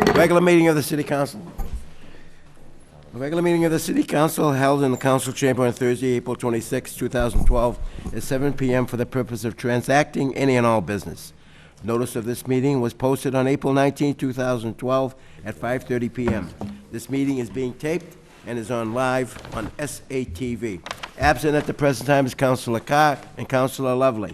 Regular meeting of the City Council. The regular meeting of the City Council held in the Council Chamber on Thursday, April 26, 2012, at 7 p.m. for the purpose of transacting any and all business. Notice of this meeting was posted on April 19, 2012, at 5:30 p.m. This meeting is being taped and is on live on SATV. Absent at the present time is Councilor Carr and Councilor Lovely.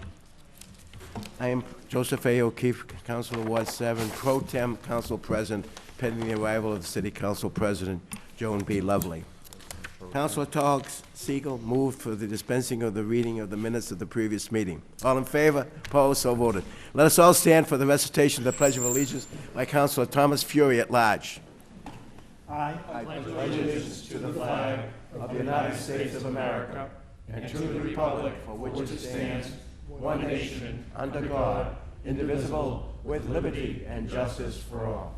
I am Joseph A. O'Keefe, Councilor Ward 7, Pro Tem Council President, pending the arrival of the City Council President, Joan B. Lovely. Councilor Toggs Siegel moved for the dispensing of the reading of the minutes of the previous meeting. All in favor? Opposed? So voted. Let us all stand for the recitation of the Pledge of Allegiance by Councilor Thomas Fury at large. I pledge allegiance to the flag of the United States of America and to the republic for which it stands, one nation, under God, indivisible, with liberty and justice for all.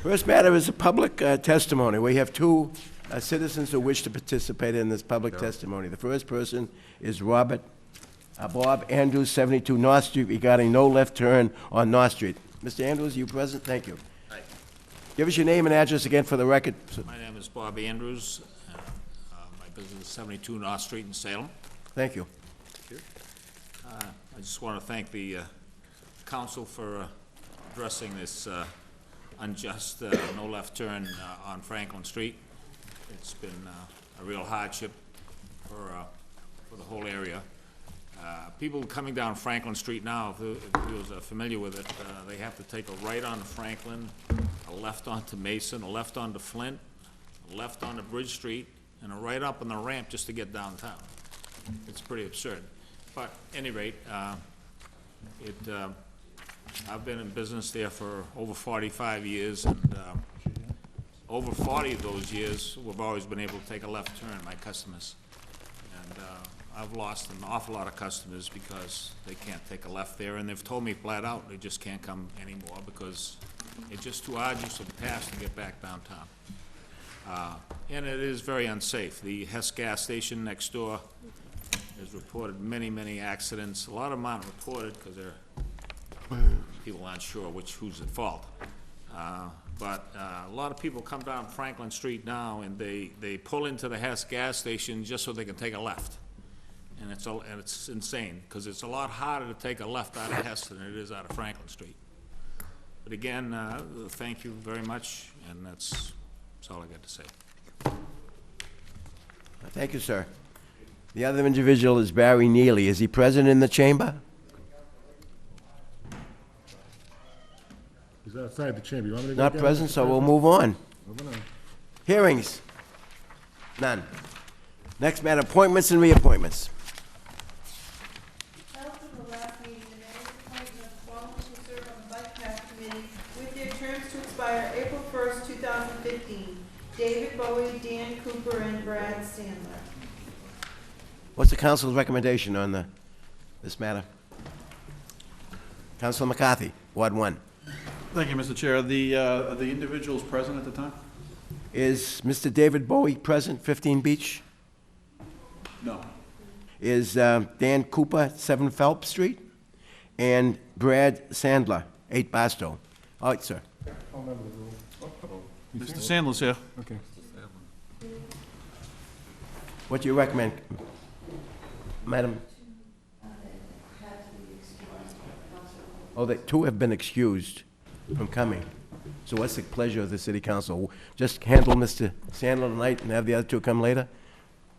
First matter is a public testimony. We have two citizens who wish to participate in this public testimony. The first person is Bob Andrews, 72 North Street, regarding no left turn on North Street. Mr. Andrews, are you present? Thank you. Hi. Give us your name and address again for the record. My name is Bob Andrews. My business is 72 North Street in Salem. Thank you. I just want to thank the council for addressing this unjust no left turn on Franklin Street. It's been a real hardship for the whole area. People coming down Franklin Street now, if you're familiar with it, they have to take a right onto Franklin, a left onto Mason, a left onto Flint, a left onto Bridge Street, and a right up on the ramp just to get downtown. It's pretty absurd. But at any rate, I've been in business there for over 45 years, and over 40 of those years, we've always been able to take a left turn, my customers. And I've lost an awful lot of customers because they can't take a left there, and they've told me flat out they just can't come anymore because it's just too arduous of a task to get back downtown. And it is very unsafe. The Hess gas station next door has reported many, many accidents. A lot of them aren't reported because people aren't sure who's at fault. But a lot of people come down Franklin Street now and they pull into the Hess gas station just so they can take a left. And it's insane because it's a lot harder to take a left out of Hess than it is out of Franklin Street. But again, thank you very much, and that's all I got to say. Thank you, sir. The other individual is Barry Neely. Is he present in the chamber? He's outside the chamber. You want me to go Not get him, present, Mr. so we'll President? move on. Moving on. Hearings? None. Next matter, appointments and reappointments. Held in the last meeting, the mayor's appointment of following to serve on the Bike Path Committee with their terms to expire April 1st, 2015. David Bowie, Dan Cooper, and Brad Sandler. What's the council's recommendation on this matter? Councilor McCarthy, Ward 1. Thank you, Mr. Chair. The individuals present at the time? Is Mr. David Bowie present, 15 Beach? No. Is Dan Cooper, 7 Phelps Street? And Brad Sandler, 8 Barstow. All right, sir. Mr. Sandler's here. Okay. What do you recommend, Madam? Oh, the 2 have been excused from coming. So what's the pleasure of the city council? Just handle Mr. Sandler tonight and have the other 2 come later?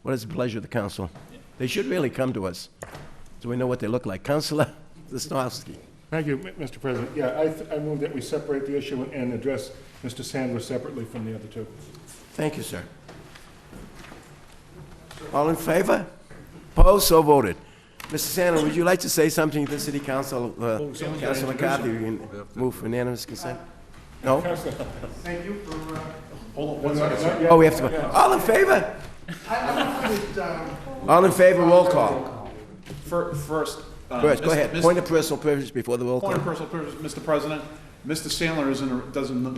What is the pleasure of the council? They should really come to us, so we know what they look like. Councilor Zastowski. Thank you, Mr. President. Yeah, I move that we separate the issue and address Mr. Sandler separately from the other 2. Thank you, sir. All in favor? Opposed? So voted. Mr. Sandler, would you like to say something to the city council? Councilor McCarthy, you can move for unanimous consent? No? Thank you for, Hold on one second. Oh, we have to, all in favor? All in favor, roll call. First, First, go ahead. Point of personal privilege before the roll call. Point of personal privilege, Mr. President. Mr. Sandler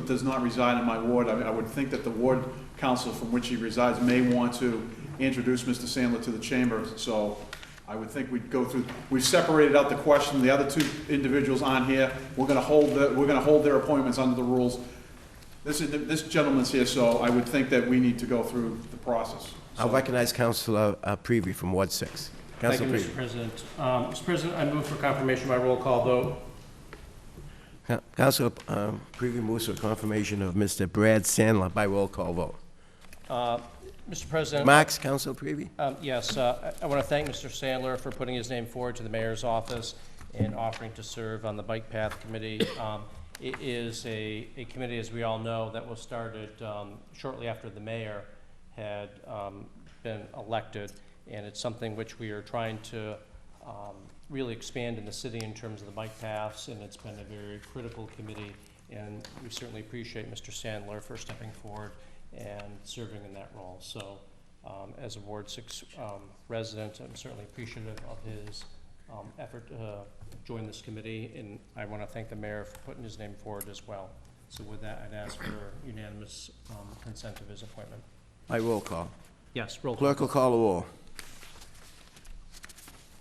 does not reside in my ward. I would think that the ward council from which he resides may want to introduce Mr. Sandler to the chamber. So I would think we'd go through, we've separated out the question, the other two individuals on here, we're gonna hold their appointments under the rules. This gentleman's here, so I would think that we need to go through the process. I'll recognize Councilor Prevey from Ward 6. Thank you, Councilor Mr. Prevey. President. Mr. President, I move for confirmation by roll call vote. Councilor Prevey moves for confirmation of Mr. Brad Sandler by roll call vote. Mr. President. Marks, Councilor Prevey? Yes, I want to thank Mr. Sandler for putting his name forward to the mayor's office and offering to serve on the Bike Path Committee. It is a committee, as we all know, that was started shortly after the mayor had been elected, and it's something which we are trying to really expand in the city in terms of the bike paths, and it's been a very critical committee, and we certainly appreciate Mr. Sandler for stepping forward and serving in that role. So as a Ward 6 resident, I'm certainly appreciative of his effort to join this committee, and I want to thank the mayor for putting his name forward as well. So with that, I'd ask for unanimous consent of his appointment. By roll call. Yes, roll call. Clerk will call the roll.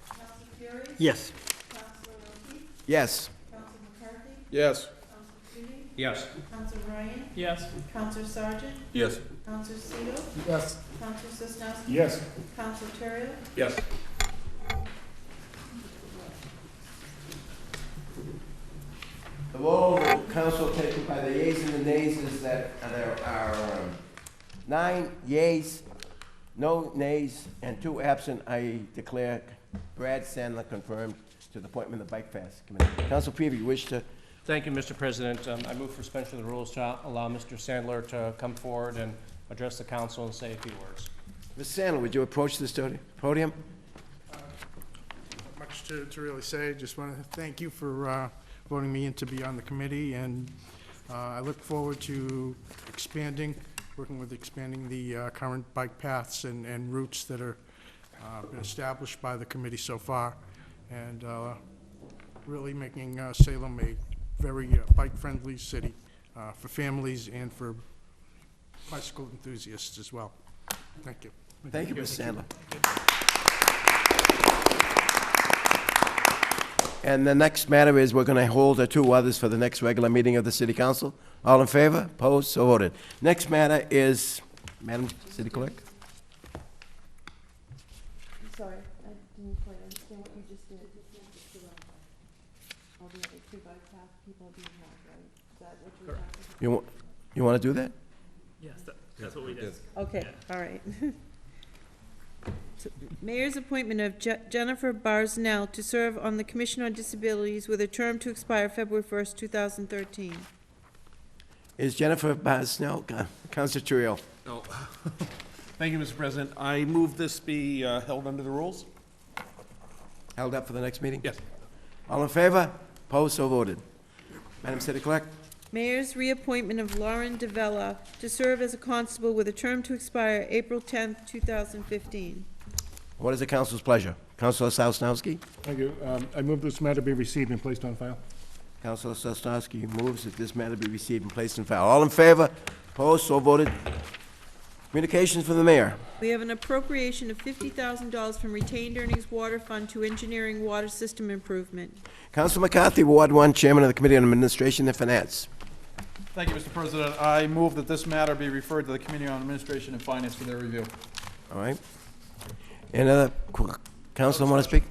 Councilor Fury? Yes. Councilor O'Keefe? Yes. Councilor McCarthy? Yes. Councilor Fury? Yes. Councilor Ryan? Yes. Councilor Sargent? Yes. Councilor Segal? Yes. Councilor Sosnowski? Yes. Councilor Terrio? Yes. The roll of council taken by the yeas and the nays is that there are 9 yeas, no nays, and 2 absent. I declare Brad Sandler confirmed to the appointment of the Bike Path Committee. Council Prevey, you wish to? Thank you, Mr. President. I move for suspension of the rules to allow Mr. Sandler to come forward and address the council and say a few words. Mr. Sandler, would you approach this podium? Not much to really say. Just want to thank you for voting me in to be on the committee, and I look forward to working with expanding the current bike paths and routes that are been established by the committee so far, and really making Salem a very bike-friendly city for families and for bicycle enthusiasts as well. Thank you. Thank you, Mr. Sandler. And the next matter is we're going to hold the 2 others for the next regular meeting of the City Council. All in favor? Opposed? So voted. Next matter is, Madam City Clerk? I'm sorry, I didn't quite understand what you just did. All the other 2 bike path people being held, right? Is that what you were talking about? You want to do that? Yes, that's what we did. Okay, all right. Mayor's appointment of Jennifer Barsnell to serve on the Commission on Disabilities with a term to expire February 1st, 2013. Is Jennifer Barsnell, Councilor Turiel? No. Thank you, Mr. President. I move this be held under the rules. Held up for the next meeting? Yes. All in favor? Opposed? So voted. Madam City Clerk? Mayor's reappointment of Lauren DeVella to serve as a constable with a term to expire April 10th, 2015. What is the council's pleasure? Councilor Sosnowski? Thank you. I move this matter be received and placed on file. Councilor Sosnowski moves that this matter be received and placed in file. All in favor? Opposed? So voted. Communications from the mayor. We have an appropriation of $50,000 from retained earnings water fund to engineering water system improvement. Councilor McCarthy, Ward 1, Chairman of the Committee on Administration and Finance. Thank you, Mr. President. I move that this matter be referred to the Committee on Administration and Finance for their review. All right. Any other councilor want to speak?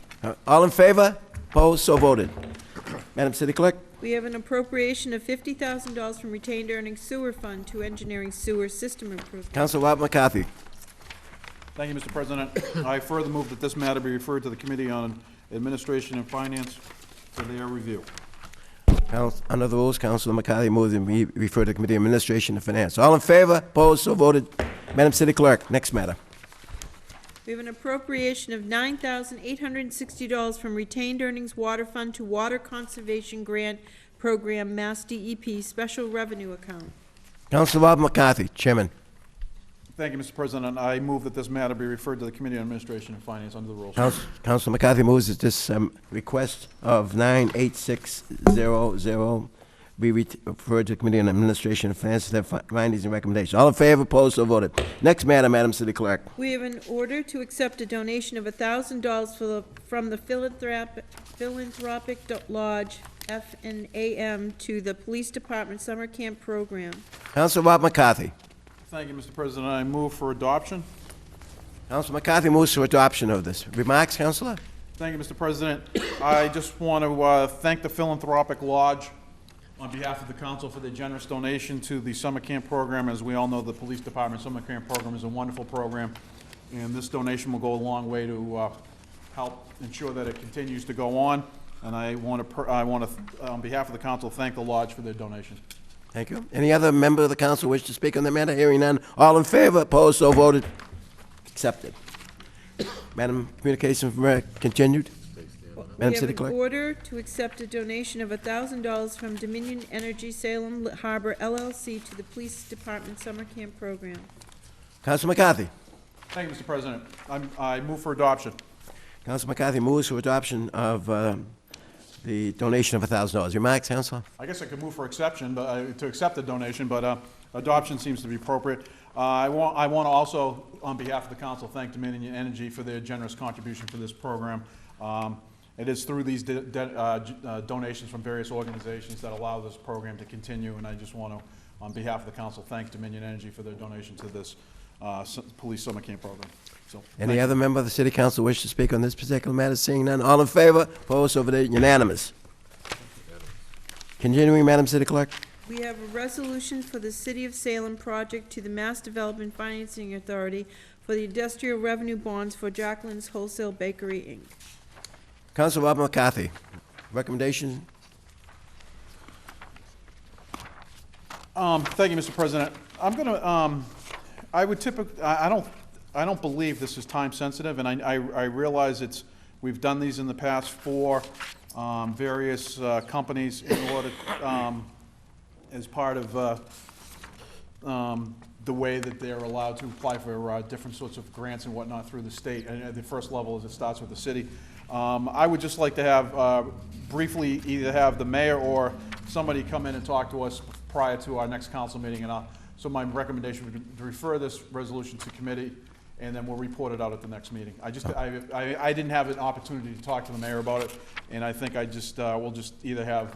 All in favor? Opposed? So voted. Madam City Clerk? We have an appropriation of $50,000 from retained earnings sewer fund to engineering sewer system improvement. Councilor Rob McCarthy. Thank you, Mr. President. I further move that this matter be referred to the Committee on Administration and Finance for their review. Under the rules, Councilor McCarthy moves and be referred to the Committee on Administration and Finance. All in favor? Opposed? So voted. Madam City Clerk, next matter. We have an appropriation of $9,860 from retained earnings water fund to water conservation grant program Mass DEP special revenue account. Councilor Rob McCarthy, Chairman. Thank you, Mr. President. I move that this matter be referred to the Committee on Administration and Finance under the rules. Councilor McCarthy moves that this request of 98600 be referred to Committee on Administration and Finance for their findings and recommendations. All in favor, opposed, so voted. Next matter, Madam City Clerk. We have an order to accept a donation of $1,000 from the Philanthropic Lodge, FNAM, to the Police Department Summer Camp Program. Council Rob McCarthy. Thank you, Mr. President. I move for adoption. Council McCarthy moves for adoption of this. Remarks, Councilor? Thank you, Mr. President. I just want to thank the Philanthropic Lodge on behalf of the council for their generous donation to the summer camp program. As we all know, the police department summer camp program is a wonderful program, and this donation will go a long way to help ensure that it continues to go on. And I want to, on behalf of the council, thank the lodge for their donation. Thank you. Any other member of the council wish to speak on the matter? Hearing none. All in favor, opposed, so voted. Accepted. Madam, communication continued. Madam City We have Clerk. an order to accept a donation of $1,000 from Dominion Energy Salem Harbor LLC to the Police Department Summer Camp Program. Council McCarthy. Thank you, Mr. President. I move for adoption. Council McCarthy moves for adoption of the donation of $1,000. Remarks, Councilor? I guess I could move for exception, but to accept the donation, but adoption seems to be appropriate. I want to also, on behalf of the council, thank Dominion Energy for their generous contribution for this program. It is through these donations from various organizations that allow this program to continue, and I just want to, on behalf of the council, thank Dominion Energy for their donation to this police summer camp program. So, Any other member of the City Council wish to speak on this particular matter? Seeing none. All in favor, opposed, so voted. Unanimous. Continuing, Madam City Clerk. We have a resolution for the City of Salem project to the Mass Development Financing Authority for the industrial revenue bonds for Jacqueline's Wholesale Bakery, Inc. Council Rob McCarthy. Recommendation? Thank you, Mr. President. I'm going to, I would typically, I don't believe this is time sensitive, and I realize we've done these in the past for various companies in order, as part of the way that they're allowed to apply for different sorts of grants and whatnot through the state. And at the first level is it starts with the city. I would just like to have, briefly, either have the mayor or somebody come in and talk to us prior to our next council meeting. So my recommendation would be to refer this resolution to committee, and then we'll report it out at the next meeting. I didn't have an opportunity to talk to the mayor about it, and I think we'll just either have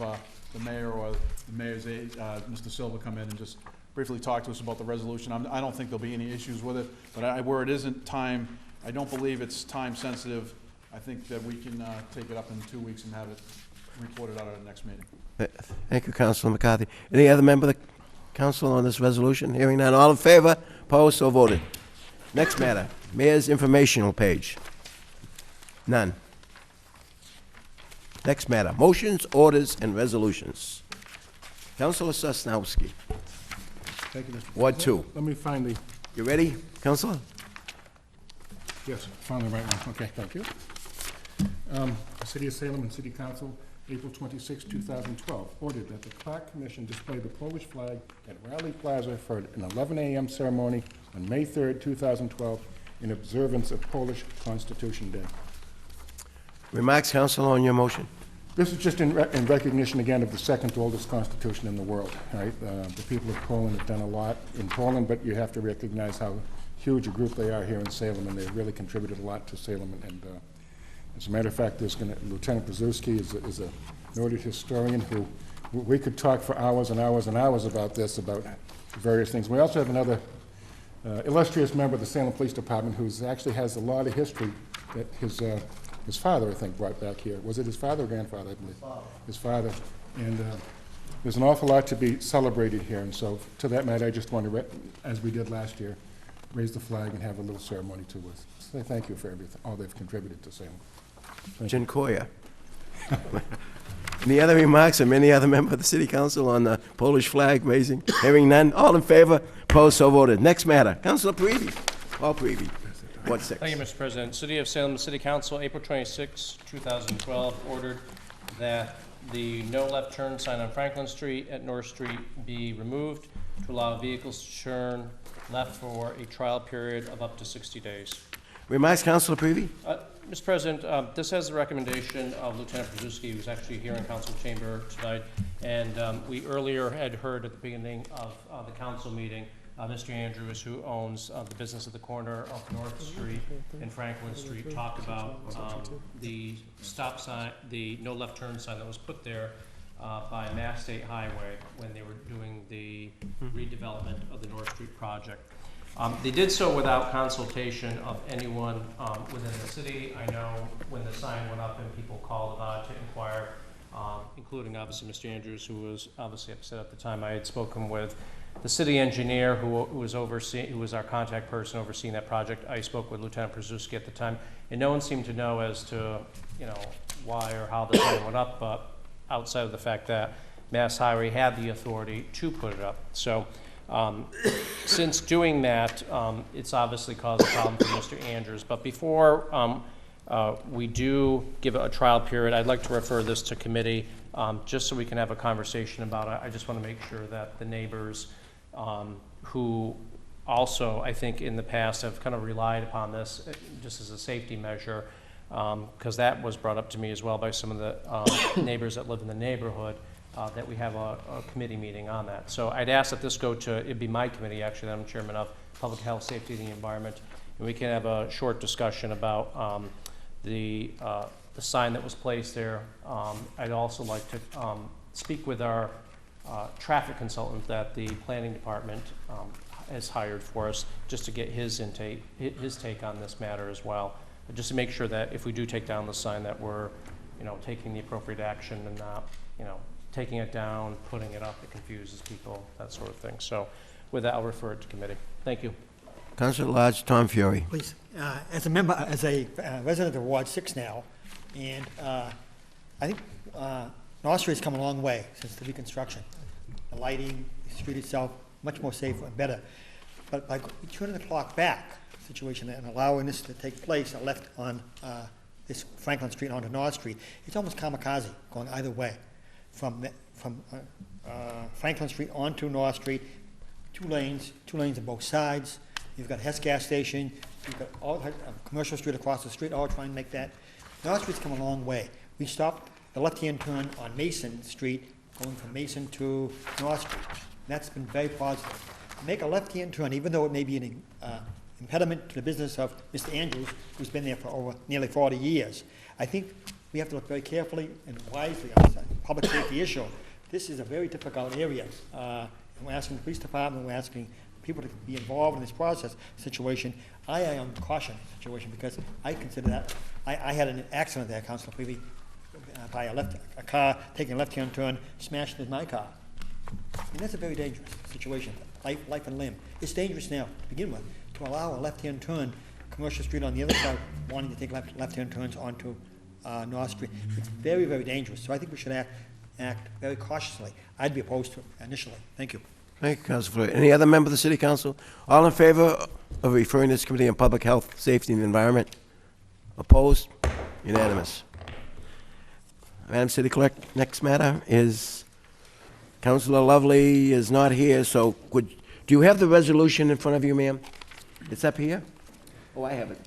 the mayor or the mayor's aide, Mr. Silva, come in and just briefly talk to us about the resolution. I don't think there'll be any issues with it, but where it isn't time, I don't believe it's time sensitive. I think that we can take it up in 2 weeks and have it reported out at the next meeting. Thank you, Councilor McCarthy. Any other member of the council on this resolution? Hearing none. All in favor, opposed, so voted. Next matter, Mayor's informational page. None. Next matter, motions, orders, and resolutions. Councilor Sosnowski, Thank you, Mr. Ward President. 2. Let me find the, You ready, Councilor? yes, found the right one. Okay, thank you. City of Salem and City Council, April 26, 2012, ordered that the Clark Commission display the Polish flag at Raleigh Plaza for an 11 a.m. ceremony on May 3rd, 2012, in observance of Polish Constitution Day. Remarks, Councilor, on your motion. This is just in recognition, again, of the second oldest constitution in the world, right? The people of Poland have done a lot in Poland, but you have to recognize how huge a group they are here in Salem, and they've really contributed a lot to Salem. And as a matter of fact, Lieutenant Brzezinski is a noted historian who, we could talk for hours and hours and hours about this, about various things. We also have another illustrious member of the Salem Police Department who actually has a lot of history that his father, I think, brought back here. Was it his father or grandfather, I believe? His father. And there's an awful lot to be celebrated here. And so, to that matter, I just want to, as we did last year, raise the flag and have a little ceremony to say thank you for everything, all they've contributed to Salem. Jen Koya. Any other remarks from any other member of the City Council on the Polish flag raising? Hearing none. All in favor? Opposed? So voted. Next matter. Councilor Paridi. Paul Paridi. Ward 6. Thank you, Mr. President. City of Salem City Council, April 26, 2012, ordered that the no left turn sign on Franklin Street at North Street be removed to allow vehicles to turn left for a trial period of up to 60 days. Remarks, Councilor Peavy? Mr. President, this has the recommendation of Lieutenant Brzezinski, who's actually here in council chamber tonight. And we earlier had heard at the beginning of the council meeting, Mr. Andrews, who owns the business at the corner of North Street and Franklin Street, talk about the stop sign, the no left turn sign that was put there by Mass State Highway when they were doing the redevelopment of the North Street project. They did so without consultation of anyone within the city. I know when the sign went up and people called about it to inquire, including obviously Mr. Andrews, who was obviously upset at the time. I had spoken with the city engineer who was our contact person overseeing that project. I spoke with Lieutenant Brzezinski at the time, and no one seemed to know as to, why or how the sign went up, but outside of the fact that Mass Highway had the authority to put it up. So since doing that, it's obviously caused a problem for Mr. Andrews. But before we do give it a trial period, I'd like to refer this to committee just so we can have a conversation about it. I just want to make sure that the neighbors who also, I think in the past, have kind of relied upon this just as a safety measure, because that was brought up to me as well by some of the neighbors that live in the neighborhood, that we have a committee meeting on that. So I'd ask that this go to, it'd be my committee actually, that I'm chairman of, Public Health, Safety, and the Environment, and we can have a short discussion about the sign that was placed there. I'd also like to speak with our traffic consultant that the planning department has hired for us, just to get his take on this matter as well, just to make sure that if we do take down the sign that we're, taking the appropriate action and not, taking it down, putting it up, it confuses people, that sort of thing. So with that, I'll refer it to committee. Thank you. Councilor Lodge, Tom Fury. Please, as a resident of Ward 6 now, and I think North Street's come a long way since the reconstruction. The lighting, the street itself, much more safe and better. But by turning the clock back situation and allowing this to take place, I left on this Franklin Street onto North Street, it's almost kamikaze going either way. From Franklin Street onto North Street, two lanes on both sides. You've got Hess gas station, you've got all commercial street across the street, all trying to make that. North Street's come a long way. We stopped the left-hand turn on Mason Street, going from Mason to North Street. That's been very positive. Make a left-hand turn, even though it may be an impediment to the business of Mr. Andrews, who's been there for over nearly 40 years. I think we have to look very carefully and wisely on this public safety issue. This is a very difficult area. And we're asking the police department, we're asking people to be involved in this process situation. I am caution situation because I consider that, I had an accident there, Councilor Peavy, by a car taking a left-hand turn, smashed into my car. And that's a very dangerous situation, life and limb. It's dangerous now to begin with, to allow a left-hand turn, commercial street on the other side, wanting to take left-hand turns onto North Street. It's very, very dangerous. So I think we should act very cautiously. I'd be opposed to it initially. Thank you. Thank you, Councilor Floyd. Any other member of the City Council? All in favor of referring this committee on Public Health, Safety, and the Environment? Opposed? Unanimous. Madam City Clerk, next matter is Councilor Lovely is not here, so do you have the resolution in front of you, ma'am? It's up here? Oh, I have it.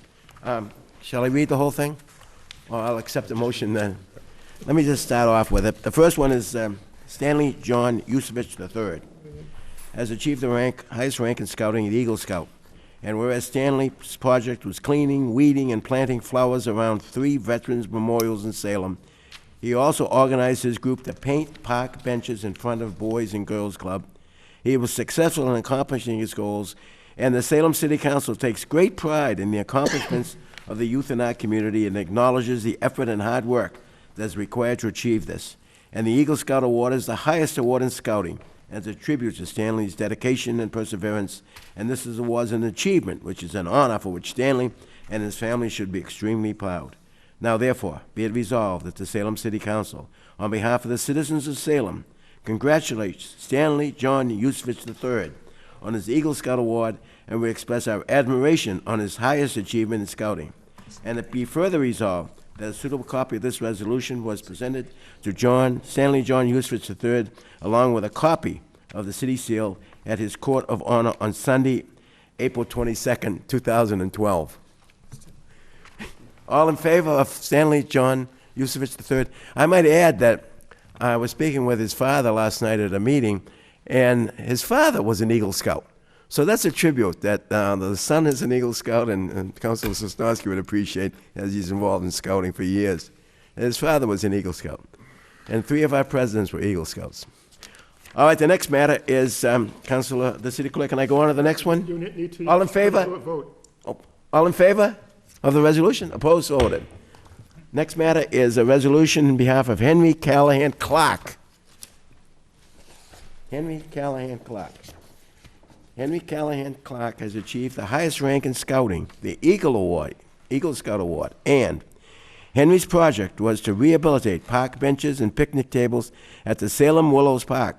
Shall I read the whole thing? Well, I'll accept the motion then. Let me just start off with it. The first one is Stanley John Yusevich III has achieved the highest rank in scouting at Eagle Scout. And whereas Stanley's project was cleaning, weeding, and planting flowers around 3 veterans' memorials in Salem, he also organized his group to paint park benches in front of Boys and Girls Club. He was successful in accomplishing his goals, and the Salem City Council takes great pride in the accomplishments of the youth in our community and acknowledges the effort and hard work that is required to achieve this. And the Eagle Scout Award is the highest award in scouting, as a tribute to Stanley's dedication and perseverance. And this was an achievement, which is an honor for which Stanley and his family should be extremely proud. Now, therefore, be it resolved that the Salem City Council, on behalf of the citizens of Salem, congratulates Stanley John Yusevich III on his Eagle Scout Award, and we express our admiration on his highest achievement in scouting. And it be further resolved that a suitable copy of this resolution was presented to Stanley John Yusevich III, along with a copy of the city seal at his court of honor on Sunday, April 22nd, 2012. All in favor of Stanley John Yusevich III? I might add that I was speaking with his father last night at a meeting, and his father was an Eagle Scout. So that's a tribute that the son is an Eagle Scout, and Councilor Sosnowski would appreciate, as he's involved in scouting for years. And his father was an Eagle Scout. And 3 of our presidents were Eagle Scouts. All right, the next matter is, Councilor, the city clerk, can I go on to the next one? You need to. All in favor? Vote. All in favor of the resolution? Opposed, so ordered. Next matter is a resolution in behalf of Henry Callahan Clark. Henry Callahan Clark. Henry Callahan Clark has achieved the highest rank in scouting, the Eagle Award, Eagle Scout Award, and Henry's project was to rehabilitate park benches and picnic tables at the Salem Willows Park.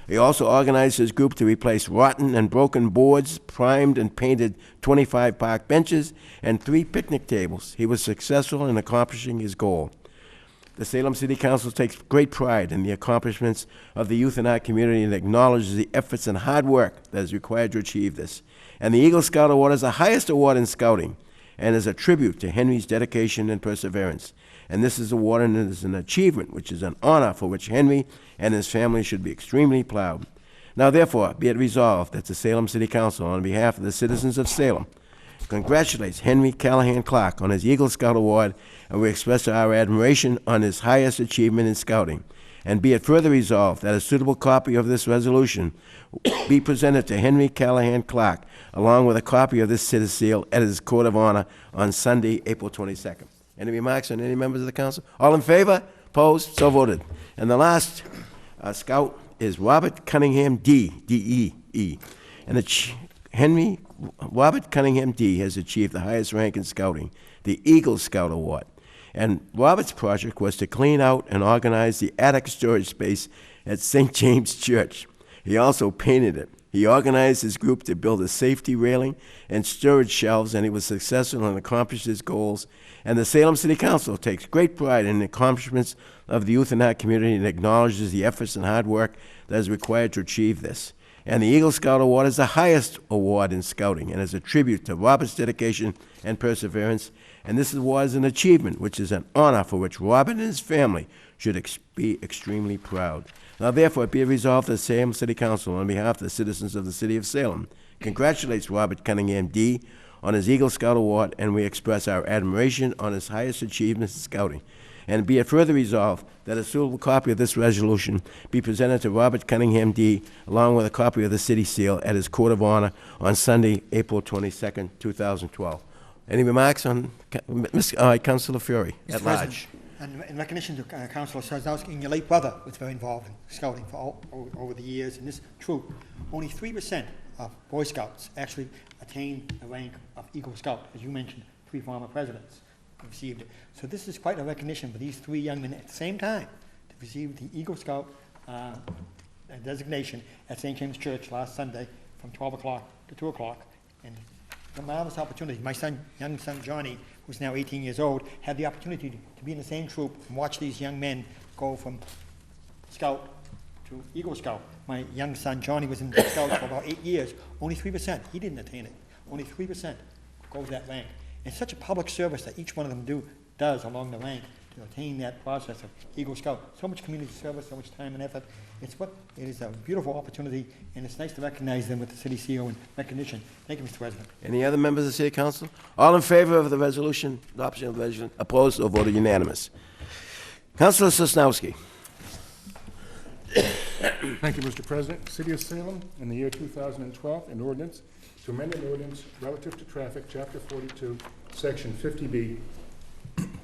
He also organized his group to replace rotten and broken boards, primed and painted 25 park benches, and 3 picnic tables. He was successful in accomplishing his goal. The Salem City Council takes great pride in the accomplishments of the youth in our community and acknowledges the efforts and hard work that is required to achieve this. And the Eagle Scout Award is the highest award in scouting and is a tribute to Henry's dedication and perseverance. And this is awarded as an achievement, which is an honor for which Henry and his family should be extremely proud. Now, therefore, be it resolved that the Salem City Council, on behalf of the citizens of Salem, congratulates Henry Callahan Clark on his Eagle Scout Award, and we express our admiration on his highest achievement in scouting. And be it further resolved that a suitable copy of this resolution be presented to Henry Callahan Clark, along with a copy of this city seal at his court of honor on Sunday, April 22nd. Any remarks on any members of the council? All in favor? Opposed? So voted. And the last scout is Robert Cunningham D, D-E-E. And Robert Cunningham D has achieved the highest rank in scouting, the Eagle Scout Award. And Robert's project was to clean out and organize the attic storage space at St. James Church. He also painted it. He organized his group to build a safety railing and storage shelves, and he was successful and accomplished his goals. And the Salem City Council takes great pride in the accomplishments of the youth in our community and acknowledges the efforts and hard work that is required to achieve this. And the Eagle Scout Award is the highest award in scouting and is a tribute to Robert's dedication and perseverance. And this award is an achievement, which is an honor for which Robert and his family should be extremely proud. Now, therefore, be it resolved that the Salem City Council, on behalf of the citizens of the city of Salem, congratulates Robert Cunningham D on his Eagle Scout Award, and we express our admiration on his highest achievements in scouting. And be it further resolved that a suitable copy of this resolution be presented to Robert Cunningham D, along with a copy of the city seal at his court of honor on Sunday, April 22nd, 2012. Any remarks on Councilor Fury at large? And in recognition to Councilor Sosnowski, and your late brother was very involved in scouting for over the years. In this troop, only 3% of Boy Scouts actually attained the rank of Eagle Scout. As you mentioned, 3 former presidents received it. So this is quite a recognition for these 3 young men at the same time to receive the Eagle Scout designation at St. James Church last Sunday from 12 o'clock to 2 o'clock. And a marvelous opportunity. My young son Johnny, who's now 18 years old, had the opportunity to be in the same troop and watch these young men go from Scout to Eagle Scout. My young son Johnny was in the Scouts for about 8 years. Only 3%. He didn't attain it. Only 3% goes that rank. It's such a public service that each one of them does along the rank to attain that process of Eagle Scout. So much community service, so much time and effort. It is a beautiful opportunity, and it's nice to recognize them with the city CEO and recognition. Thank you, Mr. President. Any other members of the City Council? All in favor of the resolution, adoption of the resolution, opposed, or voted unanimous? Councilor Sosnowski. Thank you, Mr. President. City of Salem, in the year 2012, an ordinance to amend an ordinance relative to traffic, Chapter 42, Section 50B,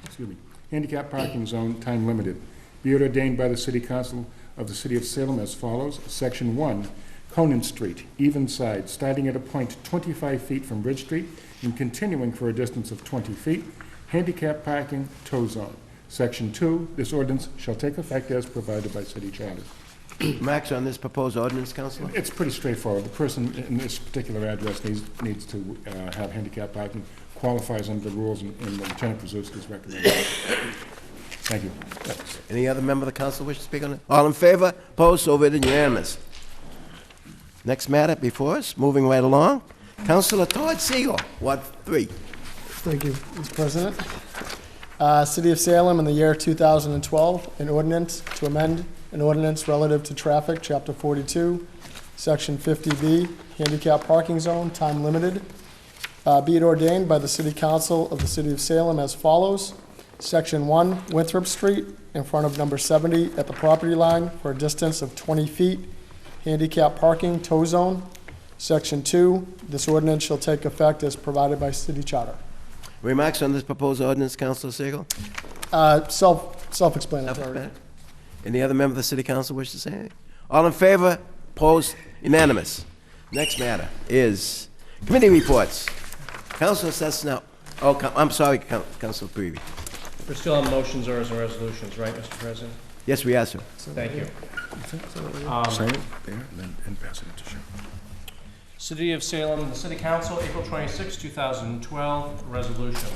excuse me, handicap parking zone, time limited. Be it ordained by the City Council of the City of Salem as follows. Section 1, Conan Street, even side, starting at a point 25 feet from Bridge Street and continuing for a distance of 20 feet, handicap parking, tow zone. Section 2, this ordinance shall take effect as provided by city charter. Max, on this proposed ordinance, Councilor? It's pretty straightforward. The person in this particular address needs to have handicap parking, qualifies under the rules, and Lieutenant Brzezinski's recommended. Thank you. Any other member of the council wish to speak on it? All in favor? Opposed? So voted unanimous. Next matter before us, moving right along. Councilor Todd Siegel, Ward 3. Thank you, Mr. President. City of Salem in the year 2012, an ordinance to amend an ordinance relative to traffic, Chapter 42, Section 50B, handicap parking zone, time limited. Be it ordained by the City Council of the City of Salem as follows. Section 1, Winthrop Street, in front of number 70 at the property line for a distance of 20 feet, handicap parking, tow zone. Section 2, this ordinance shall take effect as provided by city charter. Remarks on this proposed ordinance, Councilor Segal? Self-explanatory. Any other member of the city council wish to say anything? All in favor? Opposed? Unanimous. Next matter is committee reports. Councilor Sesnow. I'm sorry, Councilor Peavy. We're still on motions, orders, and resolutions, right, Mr. President? Yes, we are, sir. Thank you. Sign it there and pass it to Sharon. City of Salem, the City Council, April 26, 2012, resolution.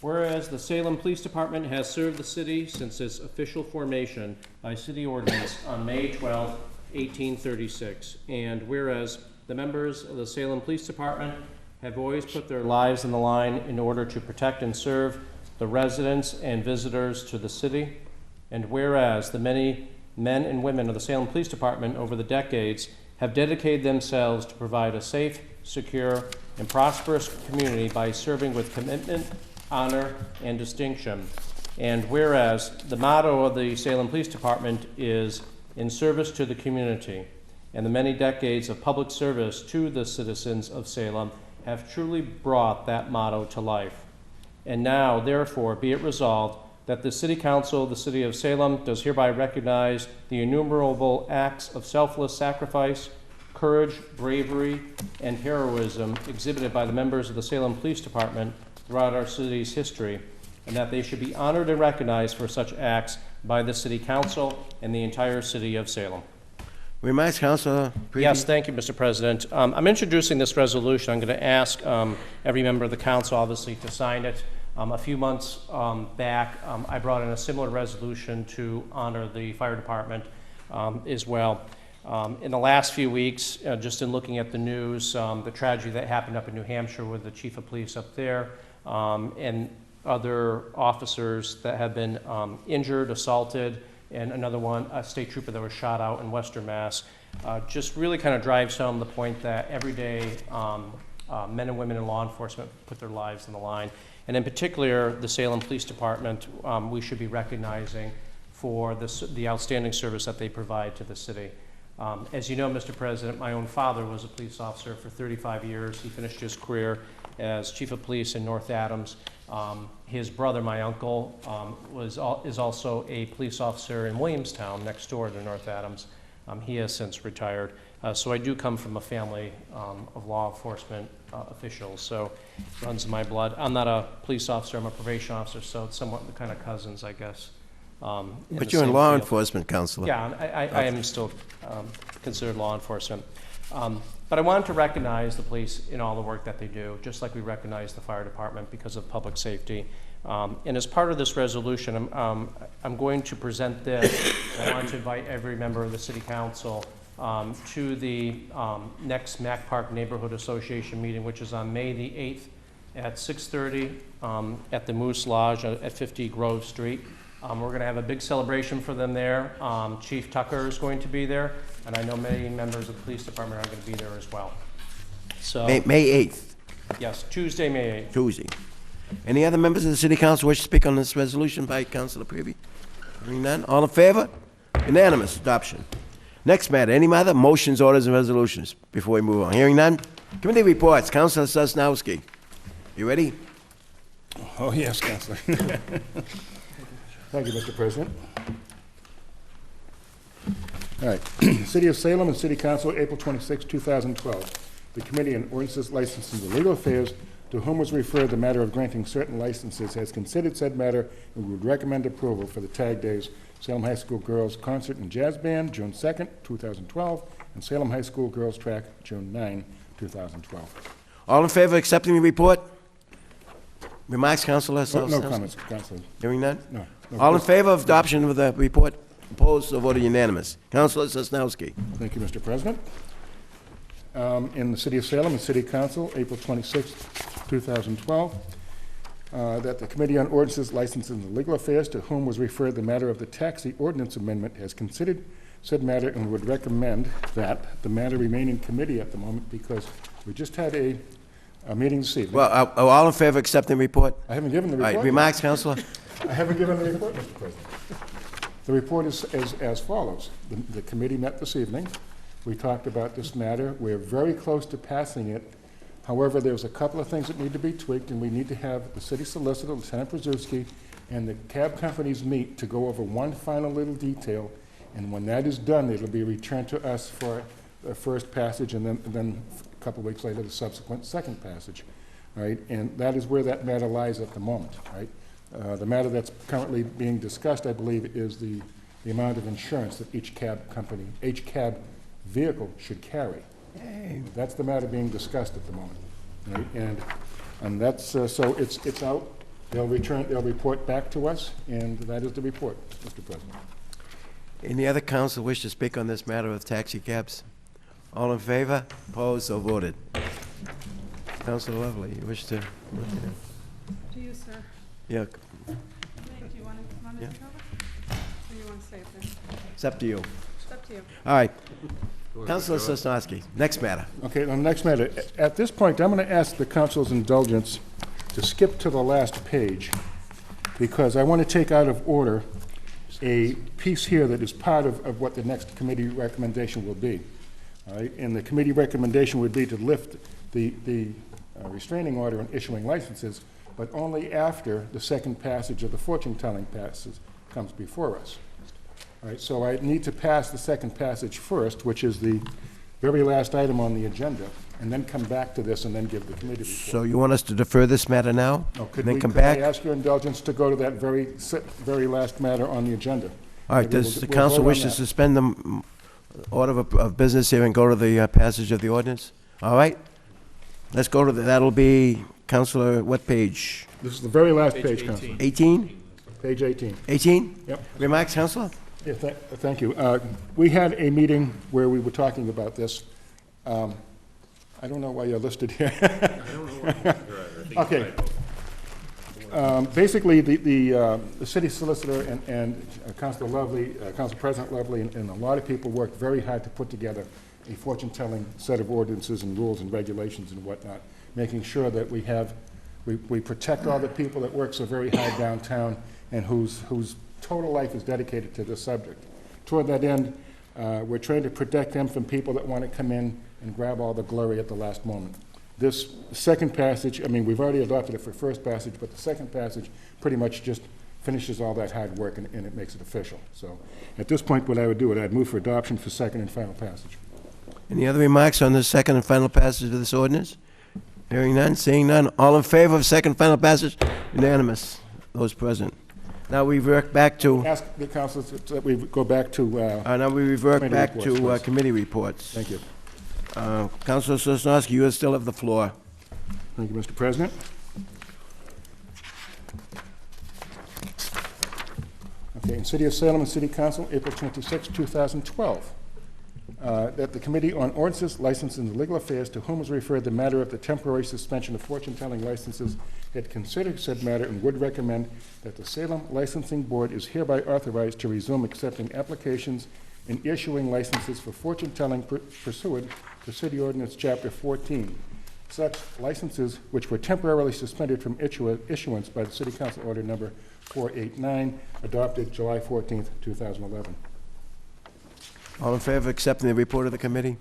Whereas the Salem Police Department has served the city since its official formation by city ordinance on May 12, 1836, and whereas the members of the Salem Police Department have always put their lives on the line in order to protect and serve the residents and visitors to the city, and whereas the many men and women of the Salem Police Department over the decades have dedicated themselves to provide a safe, secure, and prosperous community by serving with commitment, honor, and distinction. And whereas the motto of the Salem Police Department is "In service to the community," and the many decades of public service to the citizens of Salem have truly brought that motto to life. And now, therefore, be it resolved that the City Council of the City of Salem does hereby recognize the innumerable acts of selfless sacrifice, courage, bravery, and heroism exhibited by the members of the Salem Police Department throughout our city's history, and that they should be honored and recognized for such acts by the City Council and the entire City of Salem. Remarks, Councilor Peavy? Yes, thank you, Mr. President. I'm introducing this resolution. I'm going to ask every member of the council, obviously, to sign it. A few months back, I brought in a similar resolution to honor the fire department as well. In the last few weeks, just in looking at the news, the tragedy that happened up in New Hampshire with the chief of police up there, and other officers that have been injured, assaulted, and another one, a state trooper that was shot out in Western Mass, just really kind of drives home the point that every day men and women in law enforcement put their lives on the line. And in particular, the Salem Police Department, we should be recognizing for the outstanding service that they provide to the city. As you know, Mr. President, my own father was a police officer for 35 years. He finished his career as chief of police in North Adams. His brother, my uncle, is also a police officer in Williamstown, next door to North Adams. He has since retired. So I do come from a family of law enforcement officials, so it runs in my blood. I'm not a police officer, I'm a probation officer, so it's somewhat the kind of cousins, I guess. But you're in law enforcement, Counselor. Yeah, I am still considered law enforcement. But I wanted to recognize the police in all the work that they do, just like we recognize the fire department because of public safety. And as part of this resolution, I'm going to present this. I want to invite every member of the City Council to the next Mack Park Neighborhood Association meeting, which is on May the 8th at 6:30 at the Moose Lodge at 50 Grove Street. We're going to have a big celebration for them there. Chief Tucker is going to be there, and I know many members of the police department are going to be there as well. So May 8th. Yes, Tuesday, May 8th. Tuesday. Any other members of the City Council wish to speak on this resolution by Councilor Peavy? Hearing none, all in favor? Unanimous adoption. Next matter, any other motions, orders, and resolutions before we move on? Hearing none, committee reports. Councilor Sosnowski, you ready? Oh, yes, Councilor. Thank you, Mr. President. All right. City of Salem and City Council, April 26, 2012. The Committee on Ordinances, Licenses, and Legal Affairs, to whom was referred the matter of granting certain licenses, has considered said matter and would recommend approval for the tag days Salem High School Girls Concert and Jazz Band, June 2nd, 2012, and Salem High School Girls Track, June 9, 2012. All in favor of accepting the report? Remarks, Councilor No Sosnowski? comments, Councilor. Hearing none? No. All in favor of adoption of the report? Opposed or voted unanimous? Councilor Sosnowski. Thank you, Mr. President. In the City of Salem and City Council, April 26, 2012, that the Committee on Ordinances, Licenses, and Legal Affairs, to whom was referred the matter of the taxi ordinance amendment, has considered said matter and would recommend that the matter remain in committee at the moment because we just had a meeting this evening. Well, are all in favor of accepting the report? I haven't given the All right, report. remarks, Counselor? I haven't given the report, Mr. President. The report is as follows. The committee met this evening. We talked about this matter. We're very close to passing it. However, there's a couple of things that need to be tweaked, and we need to have the city solicitor, Lieutenant Brzezowski, and the cab companies meet to go over one final little detail. And when that is done, it'll be returned to us for a first passage, and then a couple of weeks later, the subsequent second passage. Right? And that is where that matter lies at the moment. Right? The matter that's currently being discussed, I believe, is the amount of insurance that each cab vehicle should carry. That's the matter being discussed at the moment. Right? And that's, so it's out. They'll report back to us, and that is the report, Mr. President. Any other council wish to speak on this matter of taxi cabs? All in favor? Opposed? So voted. Councilor Lovely, you wish to? To you, sir. Yeah, Do you want to Yeah. take over? Or you want to stay up there? it's up to you. It's up to you. All right. Councilor Sosnowski, next matter. Okay, on the next matter, at this point, I'm going to ask the council's indulgence to skip to the last page, because I want to take out of order a piece here that is part of what the next committee recommendation will be. All right, and the committee recommendation would be to lift the restraining order on issuing licenses, but only after the second passage of the fortune-telling passes comes before us. All right, so I need to pass the second passage first, which is the very last item on the agenda, and then come back to this and then give the committee report. So you want us to defer this matter now? No, And then come could I back? ask your indulgence to go to that very last matter on the agenda? All right, Maybe does the we'll council vote on wish to that. suspend the order of business here and go to the passage of the ordinance? All right? Let's go to, that'll be, Councilor, what page? This is the very last page, Council. 18? Page 18. 18? Yep. Remarks, Councilor? Yeah, thank you. We had a meeting where we were talking about this. I don't know why you're listed here. Okay. Basically, the city solicitor and Councilor Lovely, Council President Lovely, and a lot of people worked very hard to put together a fortune-telling set of ordinances and rules and regulations and whatnot, making sure that we protect all the people that work so very hard downtown and whose total life is dedicated to this subject. Toward that end, we're trying to protect them from people that want to come in and grab all the glory at the last moment. This second passage, I mean, we've already adopted it for first passage, but the second passage pretty much just finishes all that hard work and it makes it official. So at this point, what I would do is I'd move for adoption for second and final passage. Any other remarks on the second and final passage of this ordinance? Hearing none, seeing none. All in favor of second and final passage? Unanimous. Those present. Now we revert back to, Ask the council that we go back to, now we revert Committee back reports, to please. committee reports. thank you. Councilor Sosnowski, you still have the floor. Thank you, Mr. President. Okay, in City of Salem and City Council, April 26, 2012, that the Committee on Ordinances, Licenses, and Legal Affairs, to whom was referred the matter of the temporary suspension of fortune-telling licenses, had considered said matter and would recommend that the Salem Licensing Board is hereby authorized to resume accepting applications and issuing licenses for fortune-telling pursuant to City Ordinance Chapter 14. Such licenses, which were temporarily suspended from issuance by the City Council Order Number 489, adopted July 14th, 2011. All in favor of accepting the report of the committee?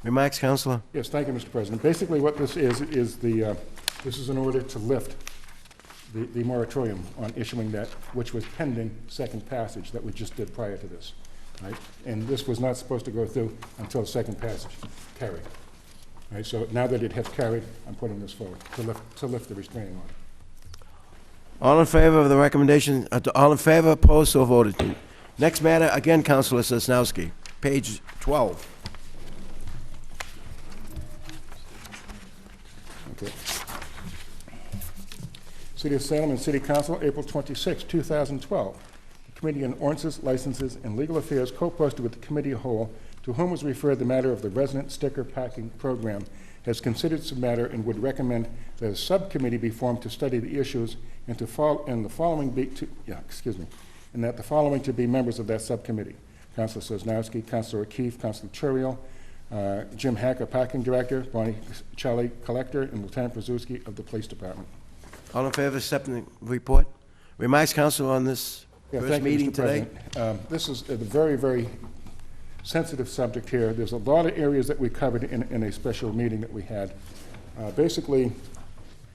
Remarks, Councilor? Yes, thank you, Mr. President. Basically, what this is this is in order to lift the moratorium on issuing that, which was pending second passage that we just did prior to this, right? And this was not supposed to go through until second passage carried. Right, so now that it has carried, I'm putting this forward to lift the restraining order. All in favor of the recommendation, all in favor, opposed, so voted. Next matter, again, Councilor Sosnowski, page 12. Okay. City of Salem and City Council, April 26, 2012. The Committee on Ordinances, Licenses, and Legal Affairs co-posted with the committee whole, to whom was referred the matter of the resident sticker packing program, has considered this matter and would recommend that a subcommittee be formed to study the issues and that the following to be members of that subcommittee: Councilor Sosnowski, Councilor O'Keefe, Councilor Churiel, Jim Hacker, Parking Director, Bonnie Charlie, Collector, and Lieutenant Brzezinski of the Police Department. All in favor of accepting the report? Remarks, council, on this Yeah, first thank you, meeting Mr. today? President. This is a very, very sensitive subject here. There's a lot of areas that we covered in a special meeting that we had. Basically,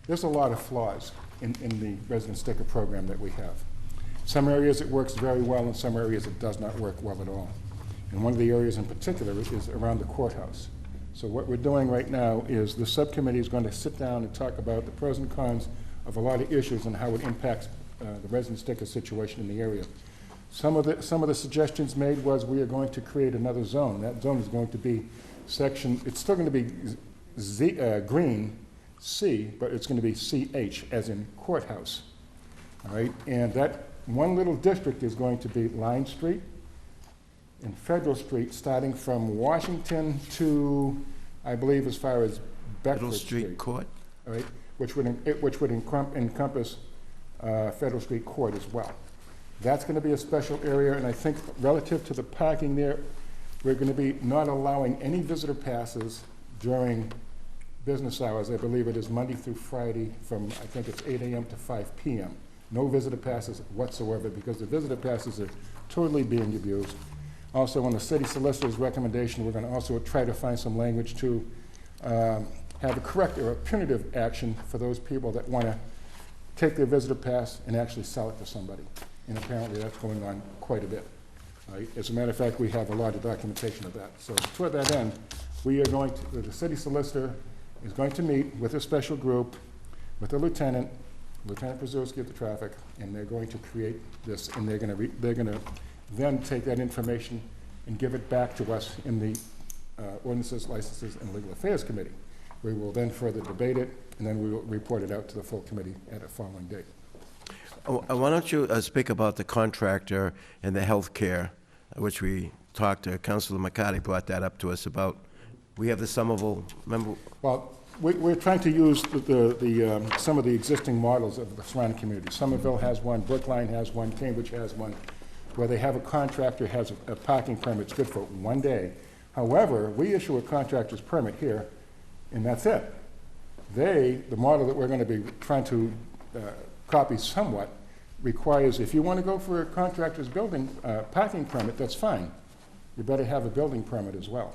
there's a lot of flaws in the resident sticker program that we have. Some areas it works very well, and some areas it does not work well at all. And one of the areas in particular is around the courthouse. So what we're doing right now is the subcommittee is going to sit down and talk about the pros and cons of a lot of issues and how it impacts the resident sticker situation in the area. Some of the suggestions made was we are going to create another zone. That zone is going to be it's still going to be green C, but it's going to be CH, as in courthouse. All right, and that one little district is going to be Line Street and Federal Street, starting from Washington to, I believe, as far as Bedford Middle Street Court? All right, which would encompass Federal Street Court as well. That's going to be a special area, and I think relative to the parking there, we're going to be not allowing any visitor passes during business hours. I believe it is Monday through Friday from, I think it's 8 a.m. to 5 p.m. No visitor passes whatsoever, because the visitor passes are totally being abused. Also, on the city solicitor's recommendation, we're going to also try to find some language to have a correct or a punitive action for those people that want to take their visitor pass and actually sell it to somebody. And apparently that's going on quite a bit. Right? As a matter of fact, we have a lot of documentation of that. So toward that end, we are going to, the city solicitor is going to meet with a special group, with the Lieutenant Brzezinski of the traffic, and they're going to create this, and they're going to then take that information and give it back to us in the Ordinances, Licenses, and Legal Affairs Committee. We will then further debate it, and then we will report it out to the full committee at a following date. Why don't you speak about the contractor and the health care, which we talked to, Councilor McCarty brought that up to us about. We have the Somerville, remember? Well, we're trying to use some of the existing models of the surrounding communities. Somerville has one, Brookline has one, Cambridge has one, where they have a contractor has a parking permit. It's good for 1 day. However, we issue a contractor's permit here, and that's it. The model that we're going to be trying to copy somewhat requires, if you want to go for a contractor's building parking permit, that's fine. You better have a building permit as well.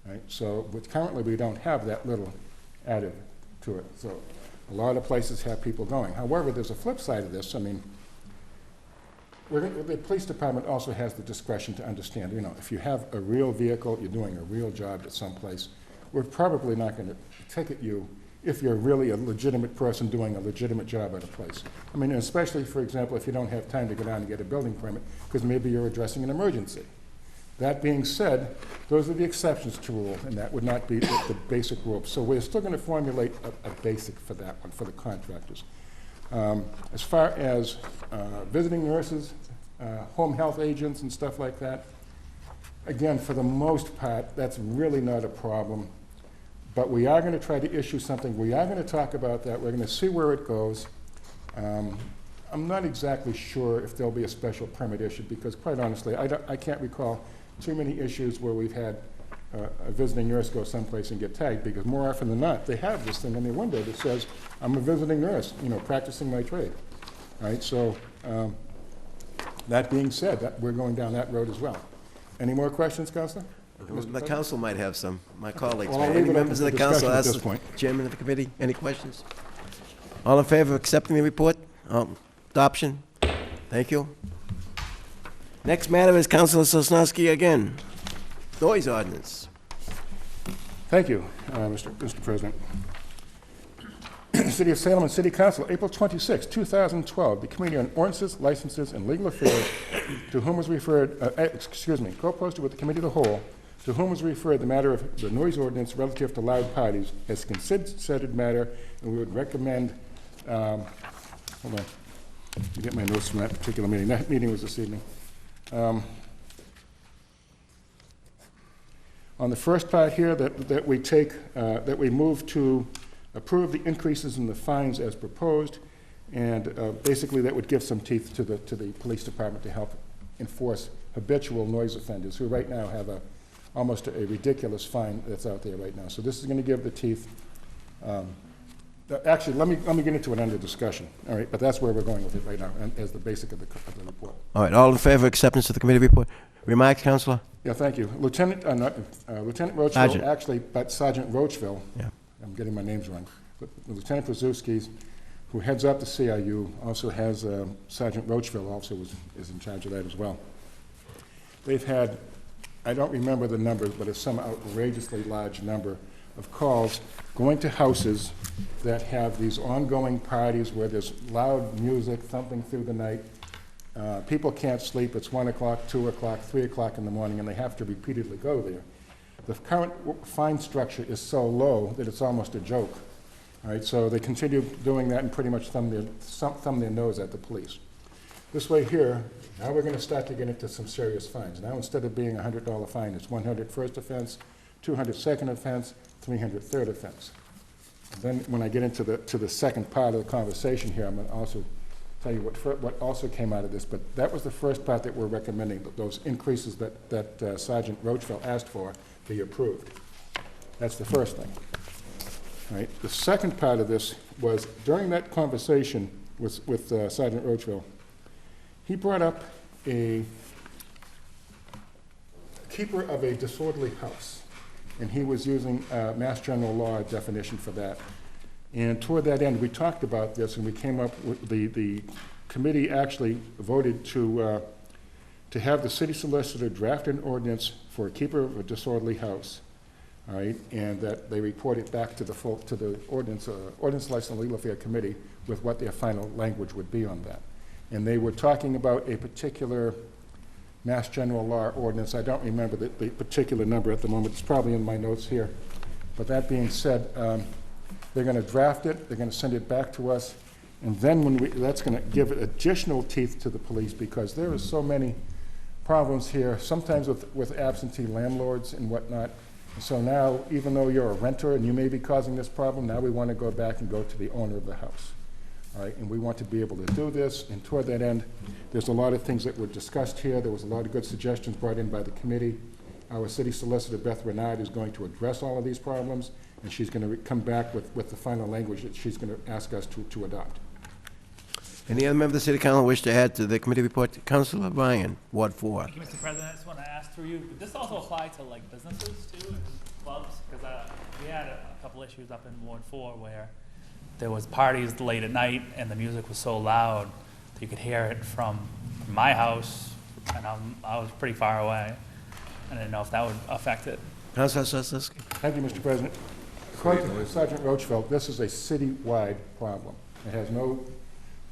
Right? So currently we don't have that little added to it. So a lot of places have people going. However, there's a flip side of this. I mean, the police department also has the discretion to understand, if you have a real vehicle, you're doing a real job at some place, we're probably not going to ticket you if you're really a legitimate person doing a legitimate job at a place. I mean, especially, for example, if you don't have time to go down and get a building permit, because maybe you're addressing an emergency. That being said, those are the exceptions to rule, and that would not be the basic rule. So we're still going to formulate a basic for that one, for the contractors. As far as visiting nurses, home health agents and stuff like that, again, for the most part, that's really not a problem. But we are going to try to issue something. We are going to talk about that. We're going to see where it goes. I'm not exactly sure if there'll be a special permit issued, because quite honestly, I can't recall too many issues where we've had a visiting nurse go someplace and get tagged, because more often than not, they have this thing on their window that says, I'm a visiting nurse, practicing my trade. All right, so that being said, we're going down that road as well. Any more questions, Councilor? The council might have some, my colleagues. Well, I'll Any leave it members of open the for council, discussion at ask this the point. chairman of the committee, any questions? All in favor of accepting the report? Adoption? Thank you. Next matter is Councilor Sosnowski again. Noise ordinance. Thank you, Mr. President. City of Salem and City Council, April 26, 2012, the Committee on Ordinances, Licenses, and Legal Affairs, to whom was referred, co-posted with the Committee of the Whole, to whom was referred the matter of the noise ordinance relative to loud parties, has considered matter, and we would recommend, hold on, let me get my notes from that particular meeting. That meeting was this evening. On the first part here, that we move to approve the increases in the fines as proposed, and basically that would give some teeth to the police department to help enforce habitual noise offenders, who right now have almost a ridiculous fine that's out there right now. So this is going to give the teeth. Actually, let me get into it under discussion, all right? But that's where we're going with it right now, and as the basic of the report. All right, all in favor of acceptance of the committee report? Remarks, Counselor? Yeah, thank you. Lieutenant Roachville, Sergeant. actually, but Sergeant Roachville, Yeah. I'm getting my names wrong, but Lieutenant Kraszewski, who heads up the CIU, also has Sergeant Roachville also is in charge of that as well. They've had, I don't remember the numbers, but it's some outrageously large number of calls going to houses that have these ongoing parties where there's loud music thumping through the night. People can't sleep. It's 1 o'clock, 2 o'clock, 3 o'clock in the morning, and they have to repeatedly go there. The current fine structure is so low that it's almost a joke. All right, so they continue doing that and pretty much thumb their nose at the police. This way here, now we're going to start to get into some serious fines. Now instead of being a $100 fine, it's $100 first offense, $200 second offense, $300 third offense. And then when I get into the second part of the conversation here, I'm going to also tell you what also came out of this. But that was the first part that we're recommending, that those increases that Sergeant Roachville asked for be approved. That's the first thing. All right. The second part of this was during that conversation with Sergeant Roachville, he brought up a keeper of a disorderly house, and he was using Mass General Law definition for that. And toward that end, we talked about this, and we came up with the committee actually voted to have the city solicitor draft an ordinance for a keeper of a disorderly house. All right, and that they report it back to the ordinance license and legal affair committee with what their final language would be on that. And they were talking about a particular Mass General Law ordinance. I don't remember the particular number at the moment. It's probably in my notes here. But that being said, they're going to draft it. They're going to send it back to us, and then that's going to give additional teeth to the police, because there are so many problems here. Sometimes with absentee landlords and whatnot. So now, even though you're a renter and you may be causing this problem, now we want to go back and go to the owner of the house. All right, and we want to be able to do this, and toward that end, there's a lot of things that were discussed here. There was a lot of good suggestions brought in by the committee. Our city solicitor, Beth Renard, is going to address all of these problems, and she's going to come back with the final language that she's going to ask us to adopt. Any other member of the City Council wish to add to the committee report? Councilor Ryan, Ward 4. Thank you, Mr. President. I just want to ask through you, would this also apply to like businesses too, and clubs? Because we had a couple issues up in Ward 4 where there was parties late at night and the music was so loud that you could hear it from my house, and I was pretty far away. I didn't know if that would affect it. Councilor Sosnowski. Thank you, Mr. President. According to Sergeant Roachville, this is a citywide problem.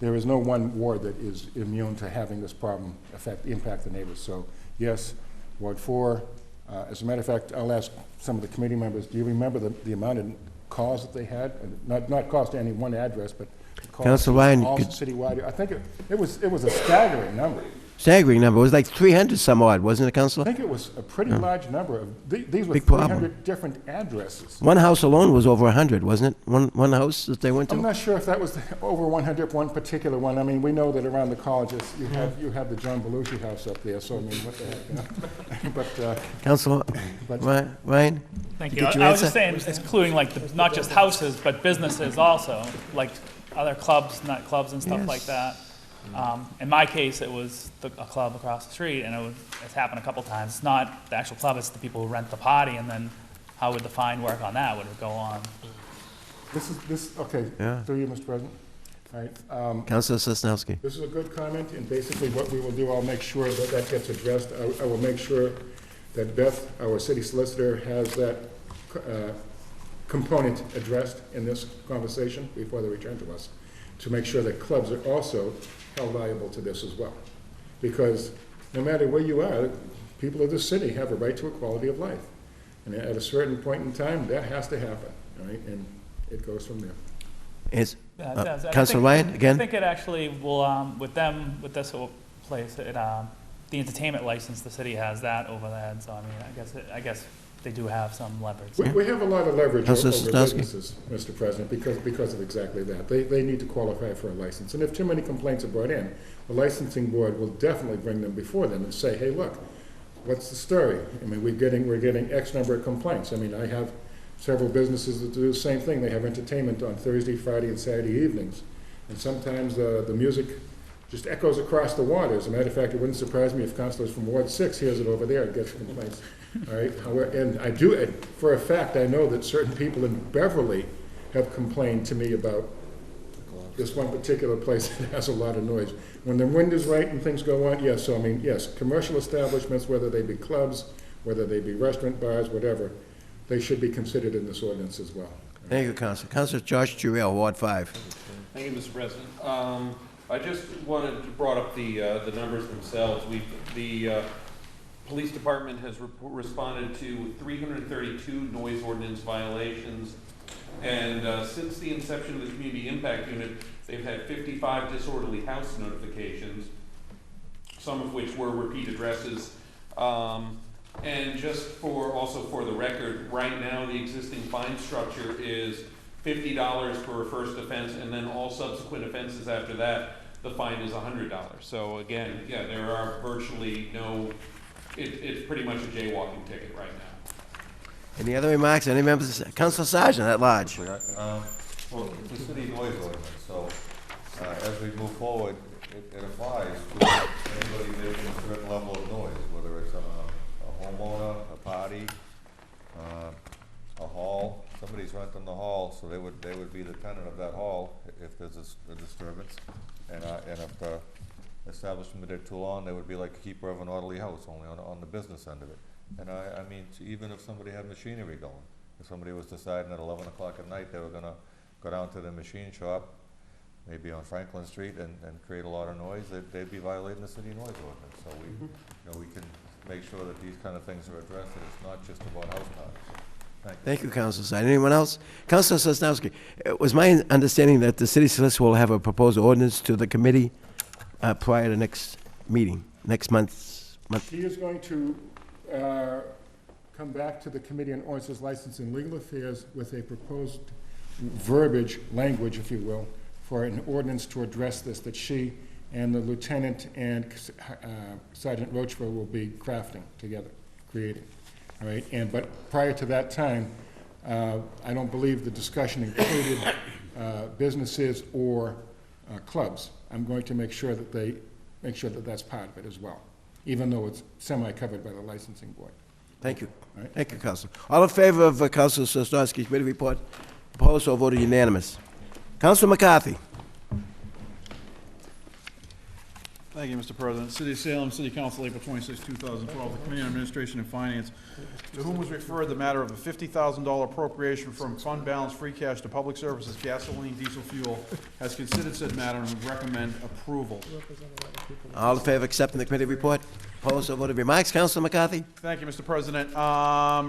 There is no one ward that is immune to having this problem impact the neighbors. So yes, Ward 4. As a matter of fact, I'll ask some of the committee members, do you remember the amount of calls that they had? Not calls to any one address, but calls Councilor Ryan, all citywide. I think it was a staggering number. Staggering number. It was like 300 some odd, wasn't it, Councilor? I think it was a pretty large number of, these were Big 300 problem. different addresses. One house alone was over 100, wasn't it? One house that they went to? I'm not sure if that was over 100, one particular one. I mean, we know that around the colleges, you have the John Belushi house up there, so I mean, what the heck, you know? But, Councilor Ryan? Thank Did you. you I was answer? just saying, it's including like not just houses, but businesses also, like other clubs, nightclubs and stuff Yes. like that. In my case, it was a club across the street, and it's happened a couple times. It's not the actual club, it's the people who rent the party, and then how would the fine work on that? Would it go on? Okay, Yeah. through you, Mr. President. All right. Councilor Sosnowski. This is a good comment, and basically what we will do, I'll make sure that that gets addressed. I will make sure that Beth, our city solicitor, has that component addressed in this conversation before they return to us, to make sure that clubs are also held liable to this as well. Because no matter where you are, people of this city have a right to a quality of life. And at a certain point in time, that has to happen, right? And it goes from there. Is Yeah, it does. And I Councilor think- Ryan, again? I think it actually will, with this whole place, the entertainment license, the city has that over their head, so I mean, I guess they do have some leverage. We have a lot of leverage over Councilor Sosnowski. businesses, Mr. President, because of exactly that. They need to qualify for a license. And if too many complaints are brought in, the licensing board will definitely bring them before them and say, hey, look, what's the story? I mean, we're getting X number of complaints. I mean, I have several businesses that do the same thing. They have entertainment on Thursday, Friday, and Saturday evenings. And sometimes the music just echoes across the water. As a matter of fact, it wouldn't surprise me if councilors from Ward 6 hears it over there and gets complaints. All right, however, and I do, for a fact, I know that certain people in Beverly have complained to me about this one particular place that has a lot of noise. When the wind is right and things go on, yes, so I mean, yes, commercial establishments, whether they be clubs, whether they be restaurant, bars, whatever, they should be considered in this ordinance as well. Thank you, Councilor. Councilor Josh Jurell, Ward 5. Thank you, Mr. President. I just wanted to brought up the numbers themselves. The police department has responded to 332 noise ordinance violations, and since the inception of the community impact unit, they've had 55 disorderly house notifications, some of which were repeat addresses. And just also for the record, right now the existing fine structure is $50 for a first offense, and then all subsequent offenses after that, the fine is $100. So again, yeah, there are virtually no, it's pretty much a jaywalking ticket right now. Any other remarks? Any members? Councilor Sergeant at large. Well, it's a city noise ordinance, so as we move forward, it applies to anybody making a certain level of noise, whether it's a homeowner, a party, a hall. Somebody's renting the hall, so they would be the tenant of that hall if there's a disturbance. And if the establishment did too long, they would be like a keeper of an orderly house, only on the business end of it. And I mean, even if somebody had machinery going, if somebody was deciding at 11 o'clock at night they were gonna go down to the machine shop, maybe on Franklin Street, and create a lot of noise, they'd be violating the city noise ordinance. So we can make sure that these kind of things are addressed, and it's not just about house parties. Thank you, Councilor Sergeant. Anyone else? Councilor Sosnowski, it was my understanding that the city solicitor will have a proposed ordinance to the committee prior to next meeting, next month. He is going to come back to the Committee on Ordinances, License, and Legal Affairs with a proposed verbiage, language, if you will, for an ordinance to address this, that she and the lieutenant and Sergeant Rochford will be crafting together, creating. All right, but prior to that time, I don't believe the discussion included businesses or clubs. I'm going to make sure that that's part of it as well, even though it's semi-covered by the licensing board. Thank you. All right. Thank you, Councilor. All in favor of Councilor Sosnowski's committee report? Opposed or voted unanimous? Councilor McCarthy. Thank you, Mr. President. City of Salem, City Council, April 26, 2012. The Committee on Administration and Finance, to whom was referred the matter of a $50,000 appropriation from fund balance free cash to public services, gasoline, diesel fuel, has considered said matter and would recommend approval. All in favor of accepting the committee report? Opposed or voted remarks? Councilor McCarthy. Thank you, Mr. President.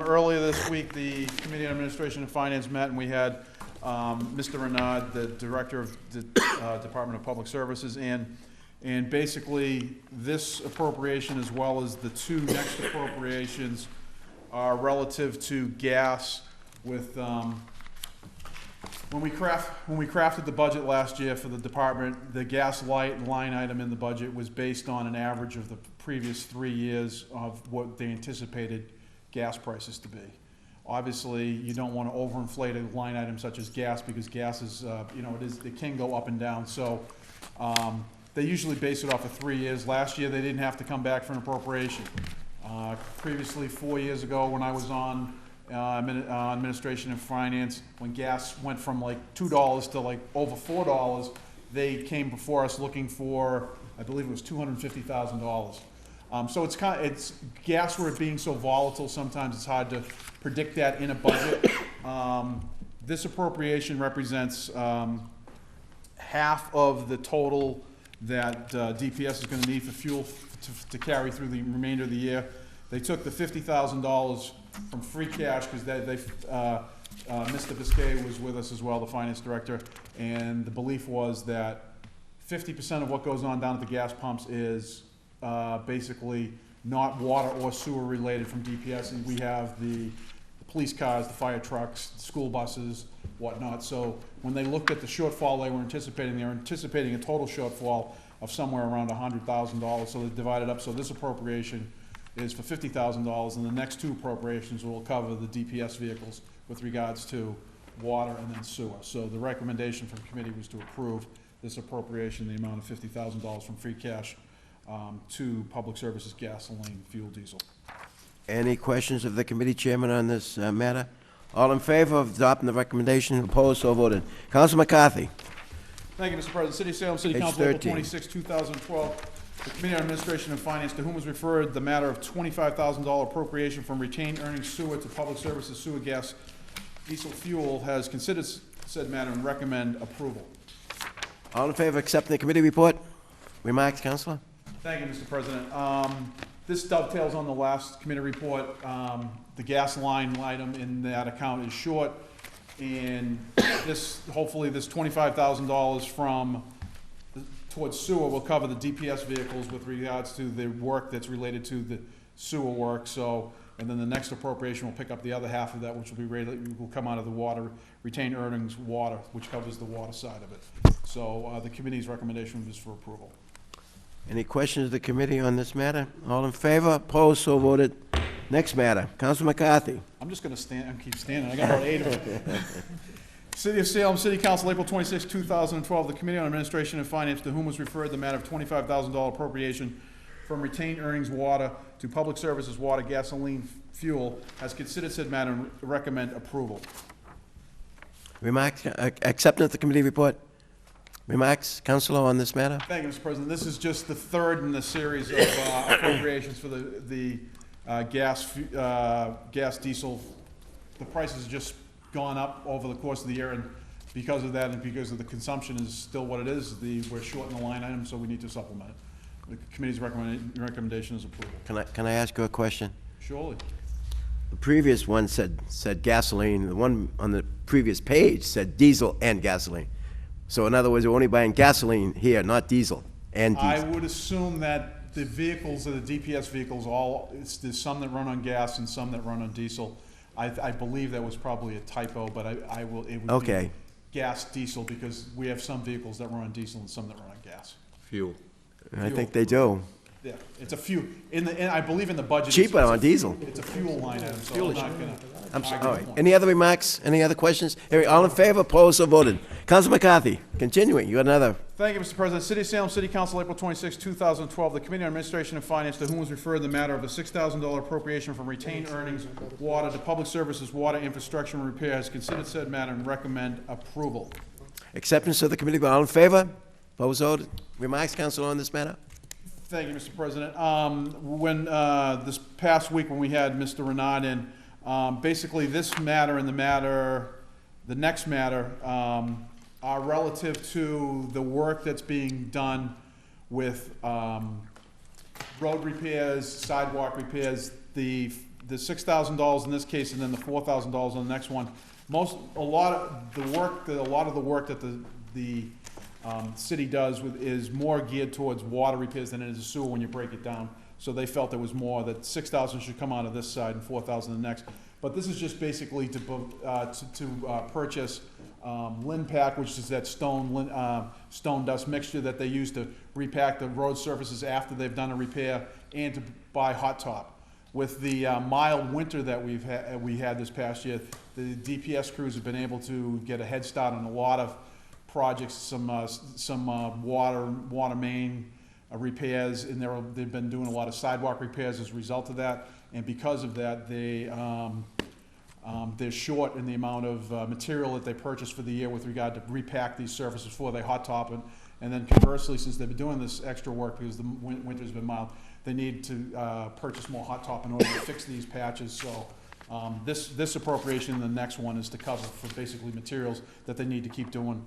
Earlier this week, the Committee on Administration and Finance met, and we had Mr. Renard, the Director of the Department of Public Services, and basically this appropriation, as well as the two next appropriations, are relative to gas. With when we crafted the budget last year for the department, the gas line item in the budget was based on an average of the previous 3 years of what they anticipated gas prices to be. Obviously, you don't want to overinflate a line item such as gas, because gas is, it can go up and down. So they usually base it off of 3 years. Last year, they didn't have to come back for an appropriation. Previously, 4 years ago, when I was on administration and finance, when gas went from like $2 to like over $4, they came before us looking for, I believe it was $250,000. So it's gas, where it being so volatile, sometimes it's hard to predict that in a budget. This appropriation represents half of the total that DPS is going to need for fuel to carry through the remainder of the year. They took the $50,000 from free cash, because Mr. Biscay was with us as well, the finance director, and the belief was that 50% of what goes on down at the gas pumps is basically not water or sewer related from DPS, and we have the police cars, the fire trucks, the school buses, whatnot. So when they looked at the shortfall they were anticipating a total shortfall of somewhere around $100,000, so they divided up. So this appropriation is for $50,000, and the next two appropriations will cover the DPS vehicles with regards to water and then sewer. So the recommendation from the committee was to approve this appropriation, the amount of $50,000 from free cash to public services, gasoline, fuel, diesel. Any questions of the committee chairman on this matter? All in favor of adopting the recommendation, opposed, so voted. Counsel McCarthy. Thank you, Mr. President. City of Salem, City Page Council, April 13. 26, 2012. The Committee on Administration and Finance, to whom was referred the matter of $25,000 appropriation from retained earnings sewer to public services sewer gas diesel fuel, has considered said matter and recommend approval. All in favor of accepting the committee report? Remarks, Counselor? Thank you, Mr. President. This dovetails on the last committee report. The gas line item in that account is short, and this, hopefully this $25,000 from towards sewer will cover the DPS vehicles with regards to the work that's related to the sewer work. So, and then the next appropriation will pick up the other half of that, which will be will come out of the water, retained earnings water, which covers the water side of it. So the committee's recommendation is for approval. Any questions of the committee on this matter? All in favor? Opposed? So voted. Next matter. Counsel McCarthy. I'm just going to stand and keep standing. I got about 8 of them. City of Salem, City Council, April 26, 2012. The Committee on Administration and Finance, to whom was referred the matter of $25,000 appropriation from retained earnings water to public services water, gasoline, fuel, has considered said matter and recommend approval. Remarks? Acceptance of the committee report? Remarks, Counselor, on this matter? Thank you, Mr. President. This is just the third in the series of appropriations for the gas diesel. The price has just gone up over the course of the year, and because of that and because of the consumption is still what it is, we're short in the line item, so we need to supplement it. The committee's recommendation is approval. Can I ask you a question? Surely. The previous one said gasoline. The one on the previous page said diesel and gasoline. So in other words, we're only buying gasoline here, not diesel and diesel. I would assume that the vehicles are the DPS vehicles, there's some that run on gas and some that run on diesel. I believe that was probably a typo, but it would Okay. be gas diesel, because we have some vehicles that run on diesel and some that run on gas. Fuel. I think they do. Yeah, it's a fuel, I believe in the budget. Cheaper it's on diesel. It's a fuel line item, so I'm not gonna. I'm sorry. argue All the right. point. Any other remarks? Any other questions? Hearing all in favor, opposed, so voted. Counsel McCarthy, continuing. You got another. Thank you, Mr. President. City of Salem, City Council, April 26, 2012. The Committee on Administration and Finance, to whom was referred the matter of the $6,000 appropriation from retained earnings water to public services water infrastructure and repair, has considered said matter and recommend approval. Acceptance of the committee, all in favor? Opposed, so voted. Remarks, Counselor, on this matter? Thank you, Mr. President. When this past week when we had Mr. Renard in, basically this matter and the next matter are relative to the work that's being done with road repairs, sidewalk repairs. The $6,000 in this case, and then the $4,000 on the next one. A lot of the work that the city does is more geared towards water repairs than it is a sewer when you break it down. So they felt there was more, that $6,000 should come out of this side and $4,000 the next. But this is just basically to purchase Linpack, which is that stone dust mixture that they use to repack the road surfaces after they've done a repair, and to buy hot top. With the mild winter that we had this past year, the DPS crews have been able to get a head start on a lot of projects, some water main repairs, and they've been doing a lot of sidewalk repairs as a result of that. And because of that, they're short in the amount of material that they purchased for the year with regard to repack these surfaces before they hot top it. And then conversely, since they've been doing this extra work because the winter's been mild, they need to purchase more hot top in order to fix these patches. So this appropriation and the next one is to cover for basically materials that they need to keep doing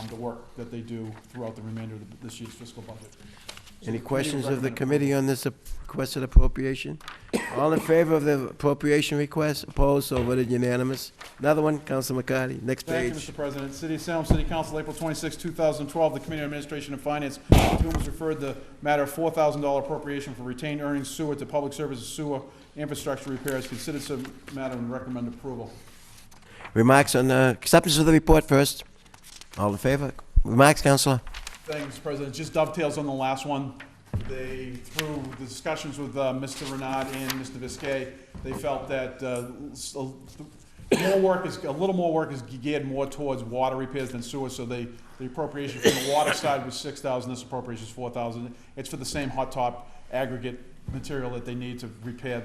the work that they do throughout the remainder of this year's fiscal budget. Any questions of the committee on this requested appropriation? All in favor of the appropriation request? Opposed? So voted unanimous. Another one, Council McCarty. Next Thank you, page. Mr. President. City of Salem City Council, April 26, 2012, the Committee on Administration and Finance, to whom was referred the matter of $4,000 appropriation for retained earnings sewer to public services sewer infrastructure repairs. Considered said matter and recommend approval. Remarks on acceptance of the report first. All in favor? Remarks, Councilor? Thank you, Mr. President. Just dovetails on the last one. They, through the discussions with Mr. Renard and Mr. Biscay, they felt that a little more work is geared more towards water repairs than sewer, so the appropriation from the water side was $6,000, this appropriation is $4,000. It's for the same hot top aggregate material that they need to repair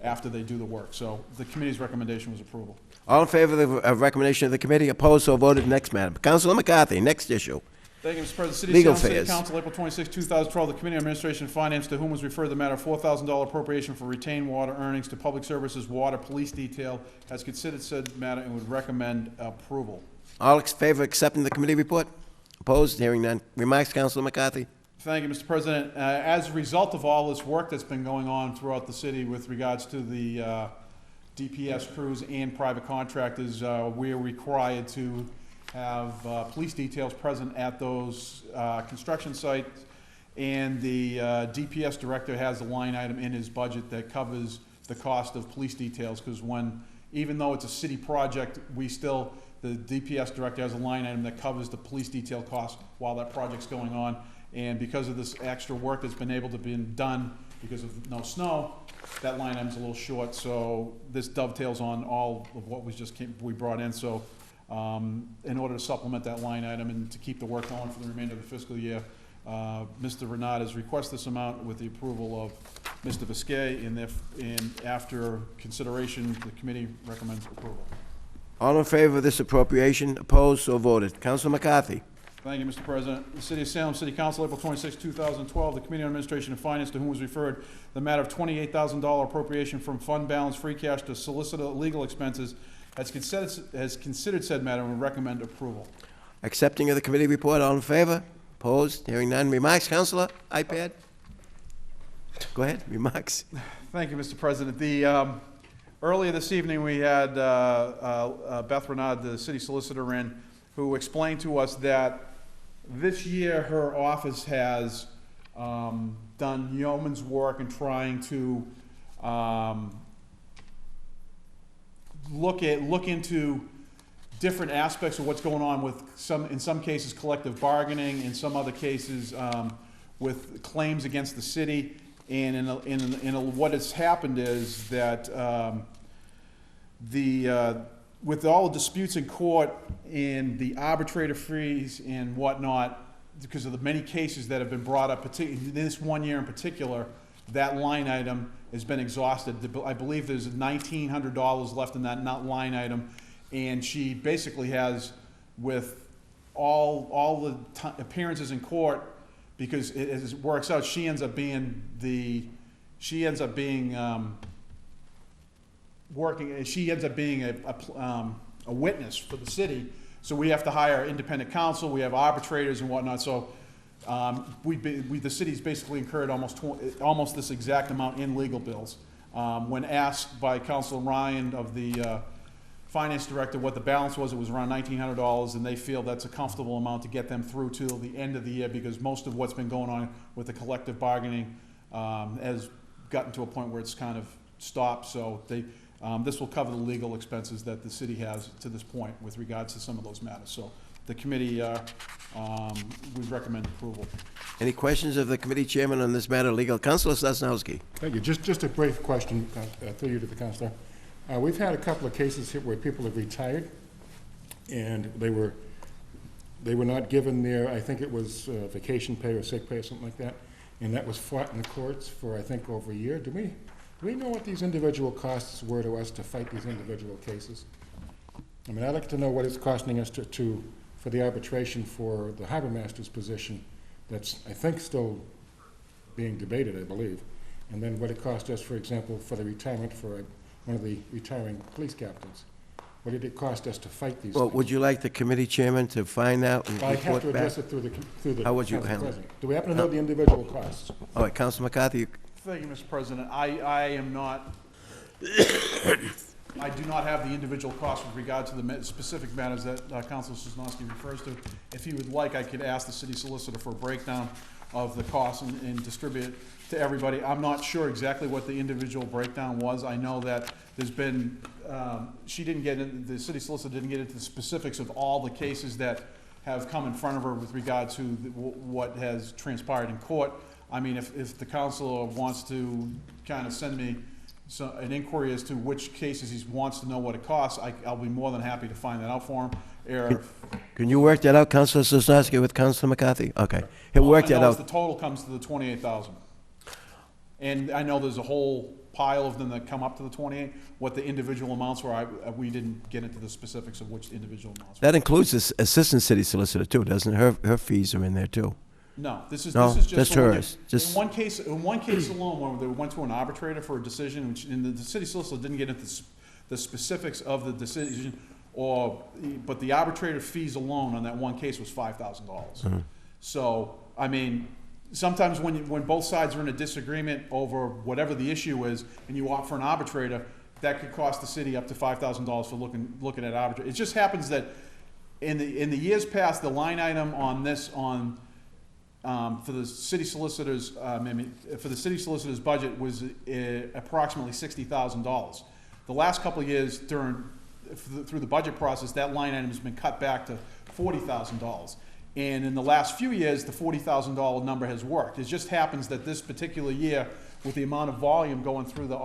after they do the work. So the committee's recommendation was approval. All in favor of the recommendation of the committee? Opposed? So voted. Next, Madam. Councilor McCarthy, next issue. Thank you, Mr. President. City Legal of Salem City affairs. Council, April 26, 2012, the Committee on Administration and Finance, to whom was referred the matter of $4,000 appropriation for retained water earnings to Public Services Water Police Detail, has considered said matter and would recommend approval. All in favor of accepting the committee report? Opposed? Hearing none. Remarks, Councilor McCarthy? Thank you, Mr. President. As a result of all this work that's been going on throughout the city with regards to the DPS crews and private contractors, we are required to have police details present at those construction sites, and the DPS director has a line item in his budget that covers the cost of police details, because even though it's a city project, the DPS director has a line item that covers the police detail costs while that project's going on. And because of this extra work that's been able to be done because of no snow, that line item's a little short, so this dovetails on all of what we brought in. So in order to supplement that line item and to keep the work going for the remainder of the fiscal year, Mr. Renard has requested this amount with the approval of Mr. Biscay, and after consideration, the committee recommends approval. All in favor of this appropriation? Opposed? So voted. Councilor McCarthy? Thank you, Mr. President. The City of Salem City Council, April 26, 2012, the Committee on Administration and Finance, to whom was referred the matter of $28,000 appropriation from fund balance free cash to solicitor legal expenses, has considered said matter and would recommend approval. Accepting of the committee report, all in favor? Opposed? Hearing none. Remarks, Councilor? iPad? Go ahead, remarks. Thank you, Mr. President. Earlier this evening, we had Beth Renard, the city solicitor, in, who explained to us that this year her office has done yeoman's work in trying to look into different aspects of what's going on with in some cases collective bargaining, in some other cases with claims against the city. And what has happened is that with all the disputes in court and the arbitrator fees and whatnot, because of the many cases that have been brought up, particularly this one year in particular, that line item has been exhausted. I believe there's $1,900 left in that line item, and she basically has, with all the appearances in court, because as it works out, she ends up being a witness for the city. So we have to hire independent counsel, we have arbitrators and whatnot. So the city's basically incurred almost this exact amount in legal bills. When asked by Councilor Ryan of the finance director what the balance was, it was around $1,900, and they feel that's a comfortable amount to get them through till the end of the year, because most of what's been going on with the collective bargaining has gotten to a point where it's kind of stopped. So this will cover the legal expenses that the city has to this point with regards to some of those matters. So the committee, we recommend approval. Any questions of the committee chairman on this matter? Legal Councilor Sosnowski. Thank you. Just a brief question through you to the councilor. We've had a couple of cases here where people have retired, and they were not given their, I think it was vacation pay or sick pay or something like that, and that was fought in the courts for, I think, over a year. Do we know what these individual costs were to us to fight these individual cases? I mean, I'd like to know what it's costing us for the arbitration for the harbor master's position that's, I think, still being debated, I believe, and then what it cost us, for example, for the retirement for one of the retiring police captains. what did it cost us to fight these Well, things? would you like the committee chairman to find out and I have to report back? address it through the How would you council handle it? president. Do we happen to know the individual costs? All right, Council McCarthy, Thank you, Mr. President. I am not, I do not have the individual costs with regard to the specific matters that Council Sosnowski refers to. If he would like, I could ask the city solicitor for a breakdown of the costs and distribute it to everybody. I'm not sure exactly what the individual breakdown was. I know that there's been, she didn't get in, the city solicitor didn't get into the specifics of all the cases that have come in front of her with regard to what has transpired in court. I mean, if the councilor wants to kind of send me an inquiry as to which cases he wants to know what it costs, I'll be more than happy to find that out for him. can you work that out, Councilor Sosnowski, with Councilor McCarthy? Okay, he'll work that All I know is out. the total comes to the 28,000. And I know there's a whole pile of them that come up to the 28. What the individual amounts were, we didn't get into the specifics of which individual amounts were. That includes this assistant city solicitor too, doesn't it? Her fees are in there too. No, this is No, just just when we hers. get- Just- in one case alone, when they went to an arbitrator for a decision, and the city solicitor didn't get into the specifics of the decision, but the arbitrator fees alone on that one case was $5,000. So, I mean, sometimes when both sides are in a disagreement over whatever the issue is, and you opt for an arbitrator, that could cost the city up to $5,000 for looking at arbitrator. It just happens that in the years past, the line item on this, for the city solicitor's, budget was approximately $60,000. The last couple of years through the budget process, that line item has been cut back to $40,000. And in the last few years, the $40,000 number has worked. It just happens that this particular year, with the amount of volume going through the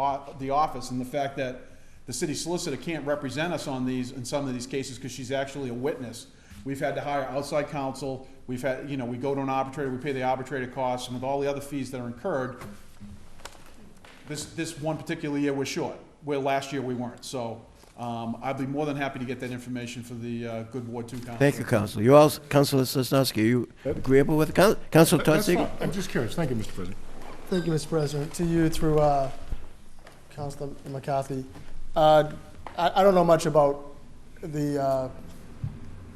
office and the fact that the city solicitor can't represent us in some of these cases because she's actually a witness, we've had to hire outside counsel. We've had, we go to an arbitrator, we pay the arbitrator costs, and with all the other fees that are incurred, this one particular year we're short, where last year we weren't. So I'd be more than happy to get that information for the good Ward 2 council. Thank you, Councilor. You all, Councilor Sosnowski, are you agreeable with it? Councilor Todd That's Siegel? fine. I'm just curious. Thank you, Mr. President. Thank you, Mr. President. To you through Councilor McCarthy. I don't know much about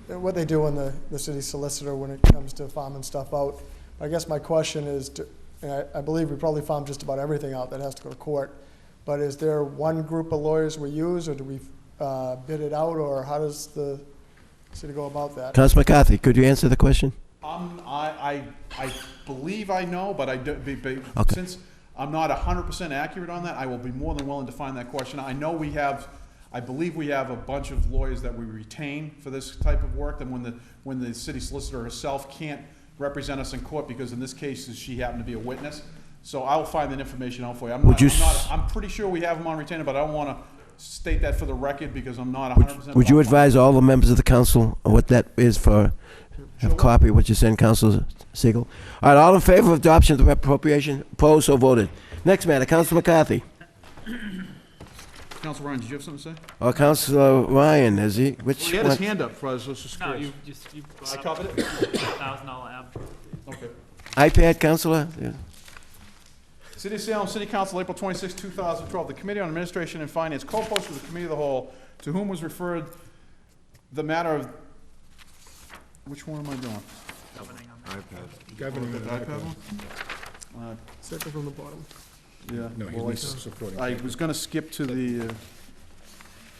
what they do in the city solicitor when it comes to farming stuff out. I guess my question is, and I believe we probably farm just about everything out that has to go to court, but is there one group of lawyers we use, or do we bid it out, or how does the city go about that? Councilor McCarthy, could you answer the question? I believe I know, but Okay. since I'm not 100% accurate on that, I will be more than willing to find that question. I know I believe we have a bunch of lawyers that we retain for this type of work, and when the city solicitor herself can't represent us in court, because in this case, she happened to be a witness. So I will find that information out for you. I'm pretty sure we have them on retainer, but I don't want to state that for the record because I'm not 100%. Would you advise all the members of the council of what that is for, have a copy of what you send, Councilor Siegel? All right, all in favor of adoption of the appropriation? Opposed, so voted. Next matter, Councilor McCarthy. Councilor Ryan, did you have something to say? Or Councilor Ryan, is he? Which He had his one? hand up, so I was just No, curious. you I brought covered up it? $1,000 average. Okay. iPad, Councilor? Yeah. City of Salem, City Council, April 26, 2012. The Committee on Administration and Finance, co-posted with the Committee of the Whole, to whom was referred the matter of, which one am I doing? Governing on that. Governing The the iPad one? Second from the bottom. Yeah. No, he well, needs supporting. I was gonna skip to the,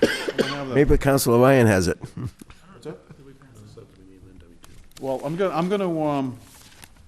I don't have that. Maybe Councilor Ryan has it. What's that? Well, I'm gonna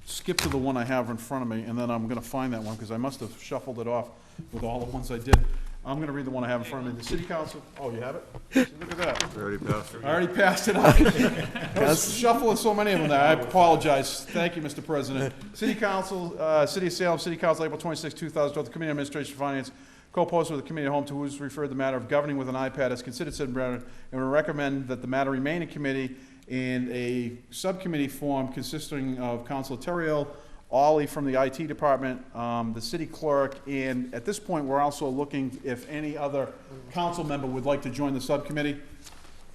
skip to the one I have in front of me, and then I'm gonna find that one, because I must have shuffled it off with all the ones I did. I'm gonna read the one I have in front of me. The City Council, oh, you have it? See, look at that. We already passed it. I already passed it out. I was shuffling so many of them there. I apologize. Thank you, Mr. President. City Council, City of Salem, City Council, April 26, 2012. The Committee on Administration and Finance, co-posted with the Committee at Home, to whose referred the matter of governing with an iPad as considered said matter, and will recommend that the matter remain in committee in a subcommittee form consisting of Councilor Terrell, Ollie from the IT department, the city clerk, and at this point, we're also looking if any other council member would like to join the subcommittee.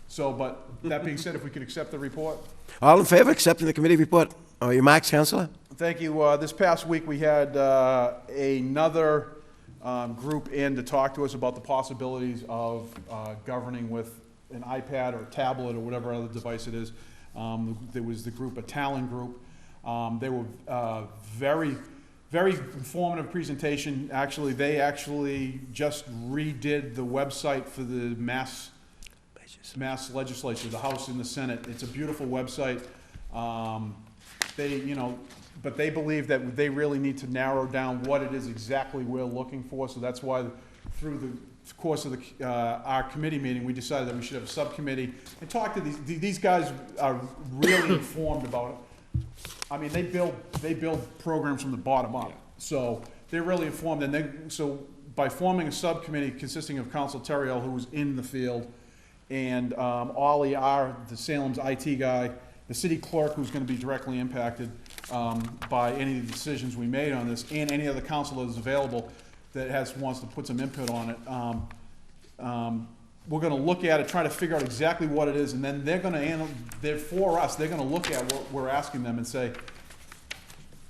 So, but that being said, if we could accept the report. All in favor of accepting the committee report? Are you marks, Councilor? Thank you. This past week, we had another group in to talk to us about the possibilities of governing with an iPad or a tablet or whatever other device it is. There was the group, a Talon group. They were very, very informative presentation. Actually, they actually just redid the website for the Mass legislature, the House and the Senate. It's a beautiful website. But they believe that they really need to narrow down what it is exactly we're looking for. So that's why through the course of our committee meeting, we decided that we should have a subcommittee and talk to these guys are really informed about it. I mean, they build programs from the bottom up. So they're really informed, and so by forming a subcommittee consisting of Council Terrell, who was in the field, and Ollie, the Salem's IT guy, the city clerk, who's going to be directly impacted by any of the decisions we made on this, and any other council that is available that wants to put some input on it. We're going to look at it, try to figure out exactly what it is, and then they're going to look at what we're asking them and say,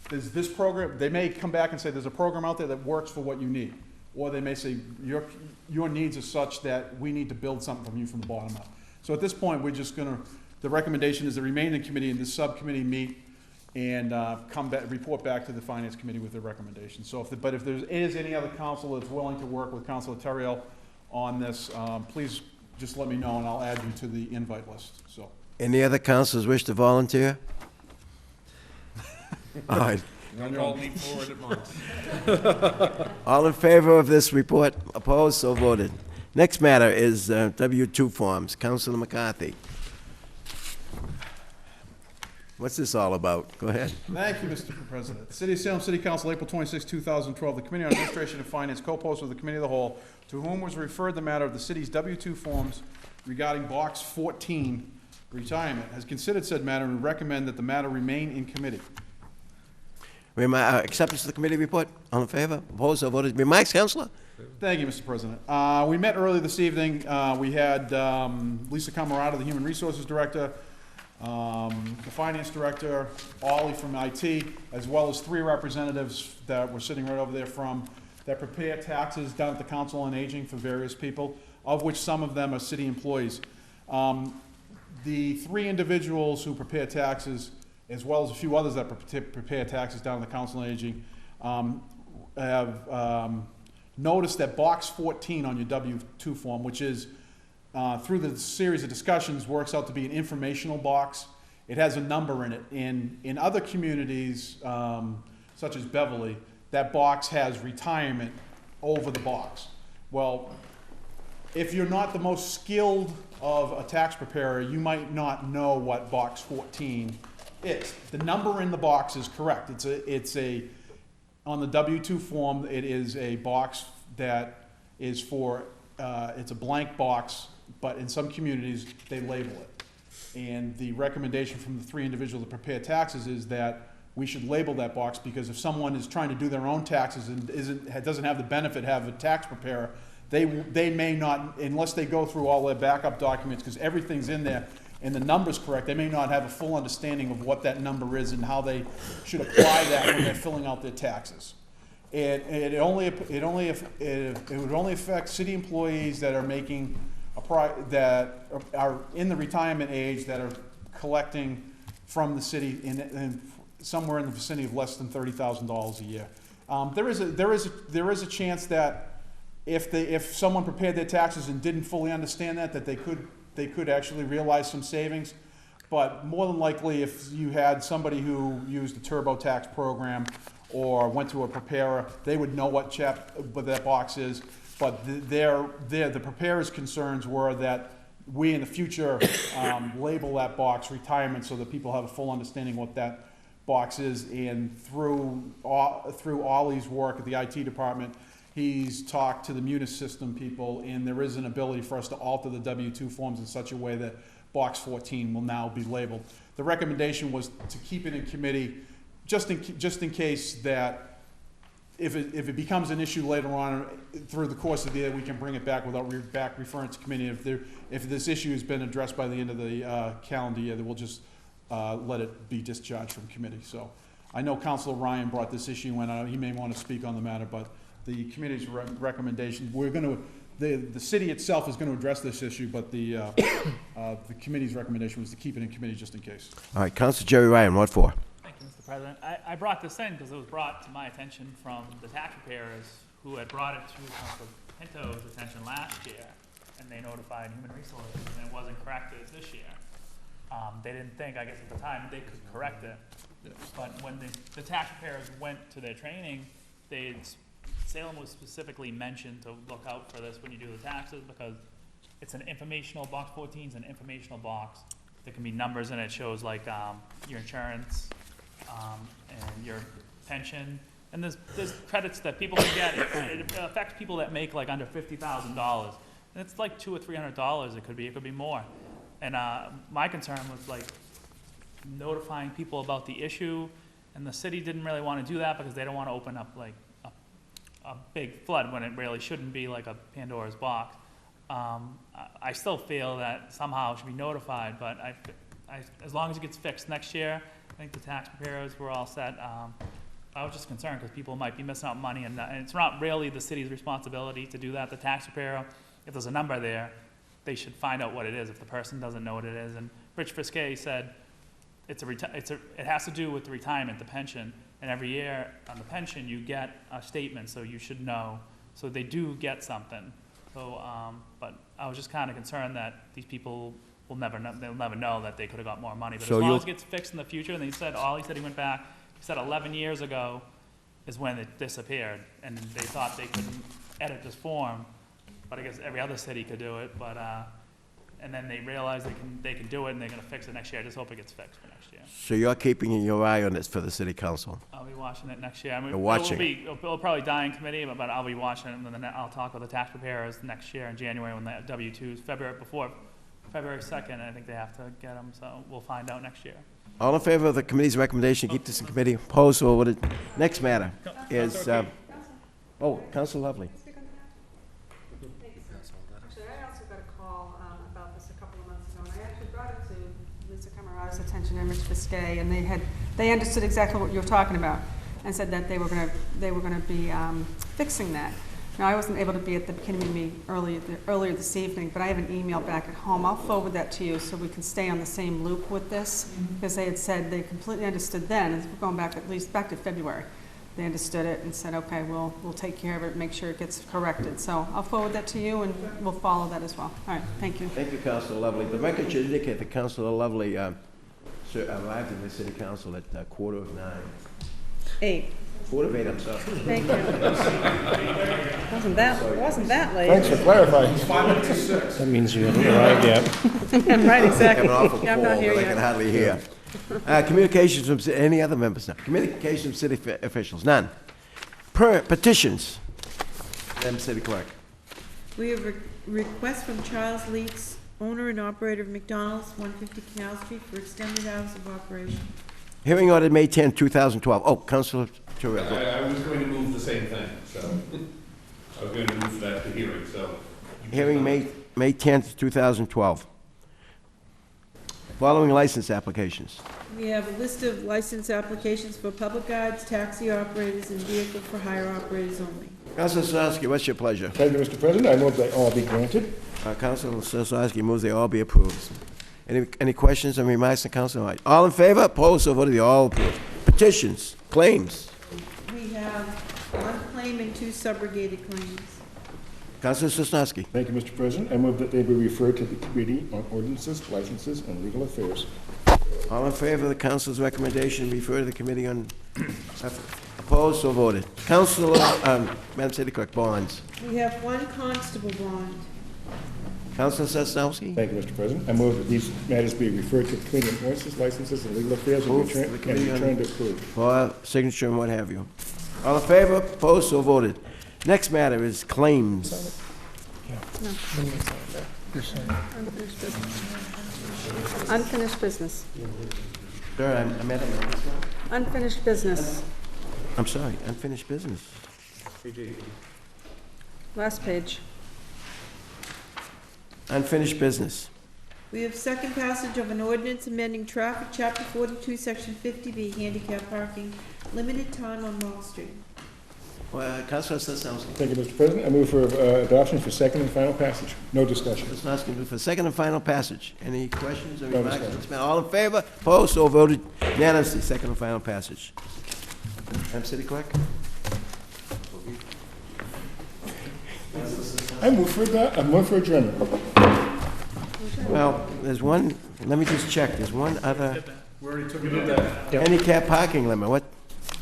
there's this program. They may come back and say, there's a program out there that works for what you need. Or they may say, your needs are such that we need to build something from you from the bottom up. So at this point, we're just going to, the recommendation is the remaining committee and the subcommittee meet and report back to the Finance Committee with their recommendations. So but if there is any other council that's willing to work with Councilor Terrell on this, please just let me know and I'll add you to the invite list. So. Any other councilors wish to volunteer? All right. All lean forward at once. All in favor of this report? Opposed? So voted. Next matter is W-2 forms. Councilor McCarthy. What's this all about? Go ahead. Thank you, Mr. President. City of Salem City Council, April 26, 2012. The Committee on Administration and Finance, co-posted with the Committee of the Whole, to whom was referred the matter of the city's W-2 forms regarding Box 14 retirement, has considered said matter and recommend that the matter remain in committee. Acceptance of the committee report. All in favor? Opposed? So voted. Remarks, Councilor? Thank you, Mr. President. We met earlier this evening. We had Lisa Camarada, the Human Resources Director, the Finance Director, Ollie from IT, as well as 3 representatives that were sitting right over there that prepare taxes down at the Council on Aging for various people, of which some of them are city employees. The 3 individuals who prepare taxes, as well as a few others that prepare taxes down at the Council on Aging, have noticed that Box 14 on your W-2 form, which is, through the series of discussions, works out to be an informational box. It has a number in it. In other communities, such as Beverly, that box has retirement over the box. Well, if you're not the most skilled of a tax preparer, you might not know what Box 14 is. The number in the box is correct. On the W-2 form, it is a box that is for, it's a blank box, but in some communities, they label it. And the recommendation from the 3 individuals that prepare taxes is that we should label that box, because if someone is trying to do their own taxes and doesn't have the benefit of having a tax preparer, they may not, unless they go through all their backup documents, because everything's in there and the number's correct, they may not have a full understanding of what that number is and how they should apply that when they're filling out their taxes. It would only affect city employees that are making that are in the retirement age, that are collecting from the city in somewhere in the vicinity of less than $30,000 a year. There is a chance that if someone prepared their taxes and didn't fully understand that they could actually realize some savings. But more than likely, if you had somebody who used a TurboTax program or went to a preparer, they would know what that box is. But the preparer's concerns were that we in the future label that box retirement, so that people have a full understanding what that box is. And through Ollie's work at the IT department, he's talked to the Munis system people, and there is an ability for us to alter the W-2 forms in such a way that Box 14 will now be labeled. The recommendation was to keep it in committee, just in case that if it becomes an issue later on through the course of the year, we can bring it back without referring to committee. If this issue has been addressed by the end of the calendar year, then we'll just let it be discharged from committee. So I know Councilor Ryan brought this issue in. He may want to speak on the matter, but the committee's recommendation, we're going to the city itself is gonna address this issue, but the committee's recommendation was to keep it in committee just in case. All right, Counsel Jerry Ryan, what for? Thank you, Mr. President. I brought this in because it was brought to my attention from the tax preparers who had brought it to Council Pinto's attention last year, and they notified Human Resources, and it wasn't corrected this year. They didn't think, I guess at the time, they could correct it. But when the tax preparers went to their training, Salem was specifically mentioned to look out for this when you do the taxes, because it's an informational, box 14 is an informational box. There can be numbers in it, shows like your insurance and your pension. And there's credits that people can get. It affects people that make like under $50,000. And it's like $200 or $300 it could be more. And my concern was like notifying people about the issue, and the city didn't really want to do that because they don't want to open up like a big flood when it really shouldn't be like a Pandora's box. I still feel that somehow it should be notified, but as long as it gets fixed next year, I think the tax preparers were all set. I was just concerned because people might be missing out money, and it's not really the city's responsibility to do that. The tax preparer, if there's a number there, they should find out what it is if the person doesn't know what it is. And Rich Frisquet said it has to do with the retirement, the pension, and every year on the pension you get a statement, so you should know. So they do get something. So, but I was just kind of concerned that these people will never know, they'll never know that they could have got more money. But So as long as it gets fixed in the future, and he said he went back, he said 11 years ago is when it disappeared, and they thought they couldn't edit this form, but I guess every other city could do it, but, and then they realized they can do it, and they're gonna fix it next year. I just hope it gets fixed for next year. So you're keeping your eye on this for the city council? I'll be watching it next year. I mean, You're watching. It'll probably die in committee, but I'll be watching it, and then I'll talk with the tax preparers next year in January when the W-2s, before February 2nd, I think they have to get them, so we'll find out next year. All in favor of the committee's recommendation, keep this in committee? Opposed, so voted. Next matter is, Counsel Lovely. Actually, I also got a call about this a couple of months ago, and I actually brought it to Lisa Camerata's attention and Rich Biscay, and they understood exactly what you were talking about, and said that they were gonna be fixing that. Now, I wasn't able to be at the beginning meeting earlier this evening, but I have an email back at home. I'll forward that to you so we can stay on the same loop with this, because they had said they completely understood then, and we're going back at least back to February. They understood it and said, okay, we'll take care of it, make sure it gets corrected. So I'll forward that to you, and we'll follow that as well. All right, thank you. Thank you, Councilor Lovely. The record should indicate that Councilor Lovely arrived in the city council at 8:45. 8. 8:45, I'm sorry. Thank you. Wasn't that late? Thanks for clarifying. 5 minutes to 6. That means you haven't arrived yet. Right, I exactly. have an awful Yeah, I'm cold, not here but I can yet. hardly hear. Communications from, any other members now? Communications from city officials, none. Petitions, Madam City Clerk. We have a request from Charles Leaks, owner and operator of McDonald's, 150 Canal Street, for extended hours of operation. Hearing ordered May 10, 2012. Oh, Councilor Terrell. I was going to move the same thing, so, I was going to move that to hearing, so. Hearing May 10th, 2012. Following license applications. We have a list of license applications for public guides, taxi operators, and vehicle for hire operators only. Councilor Sosky, what's your pleasure? Thank you, Mr. President. I move they all be granted. Councilor Sosky moves they all be approved. Any questions or remarks on Councilor? All in favor? Opposed? So voted. They all approved. Petitions, claims. We have one claim and 2 subrogated claims. Councilor Sosky. Thank you, Mr. President. I move that they be referred to the Committee on Ordinances, Licenses, and Legal Affairs. All in favor of the council's recommendation, refer to the committee on, opposed, so voted. Councilor, Madam City Clerk, bonds. We have one constable bond. Councilor Sosnowski? Thank you, Mr. President. I move that these matters be referred to the Committee on Ordinances, Licenses, and Legal Affairs and Move return- the and committee on- returned approved. For signature and what have you. All in favor? Opposed, so voted. Next matter is claims. Unfinished business. Sir, I'm at this one. Unfinished business. I'm sorry, unfinished business. Last page. Unfinished business. We have second passage of an ordinance amending traffic, chapter 42, section 50B, handicap parking, limited time on Wall Street. Councilor Sosnowski. Thank you, Mr. President. I move for adoption for second and final passage. No discussion. Sosnowski move for second and final passage. Any questions or No remarks? discussion. It's been all in favor, opposed, so voted unanimously, second and final passage. Madam City Clerk? I move for adjournment. Well, there's one, let me just check, there's one other We already took it up. handicap parking limit, what?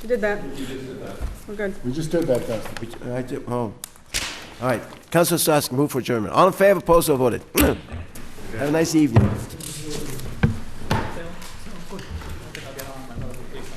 You did that. We're good. We just did that, though. I did, oh. All right, Councilor Sosnowski, move for adjournment. All in favor, opposed, so voted. Have a nice evening. I'll get on my notification.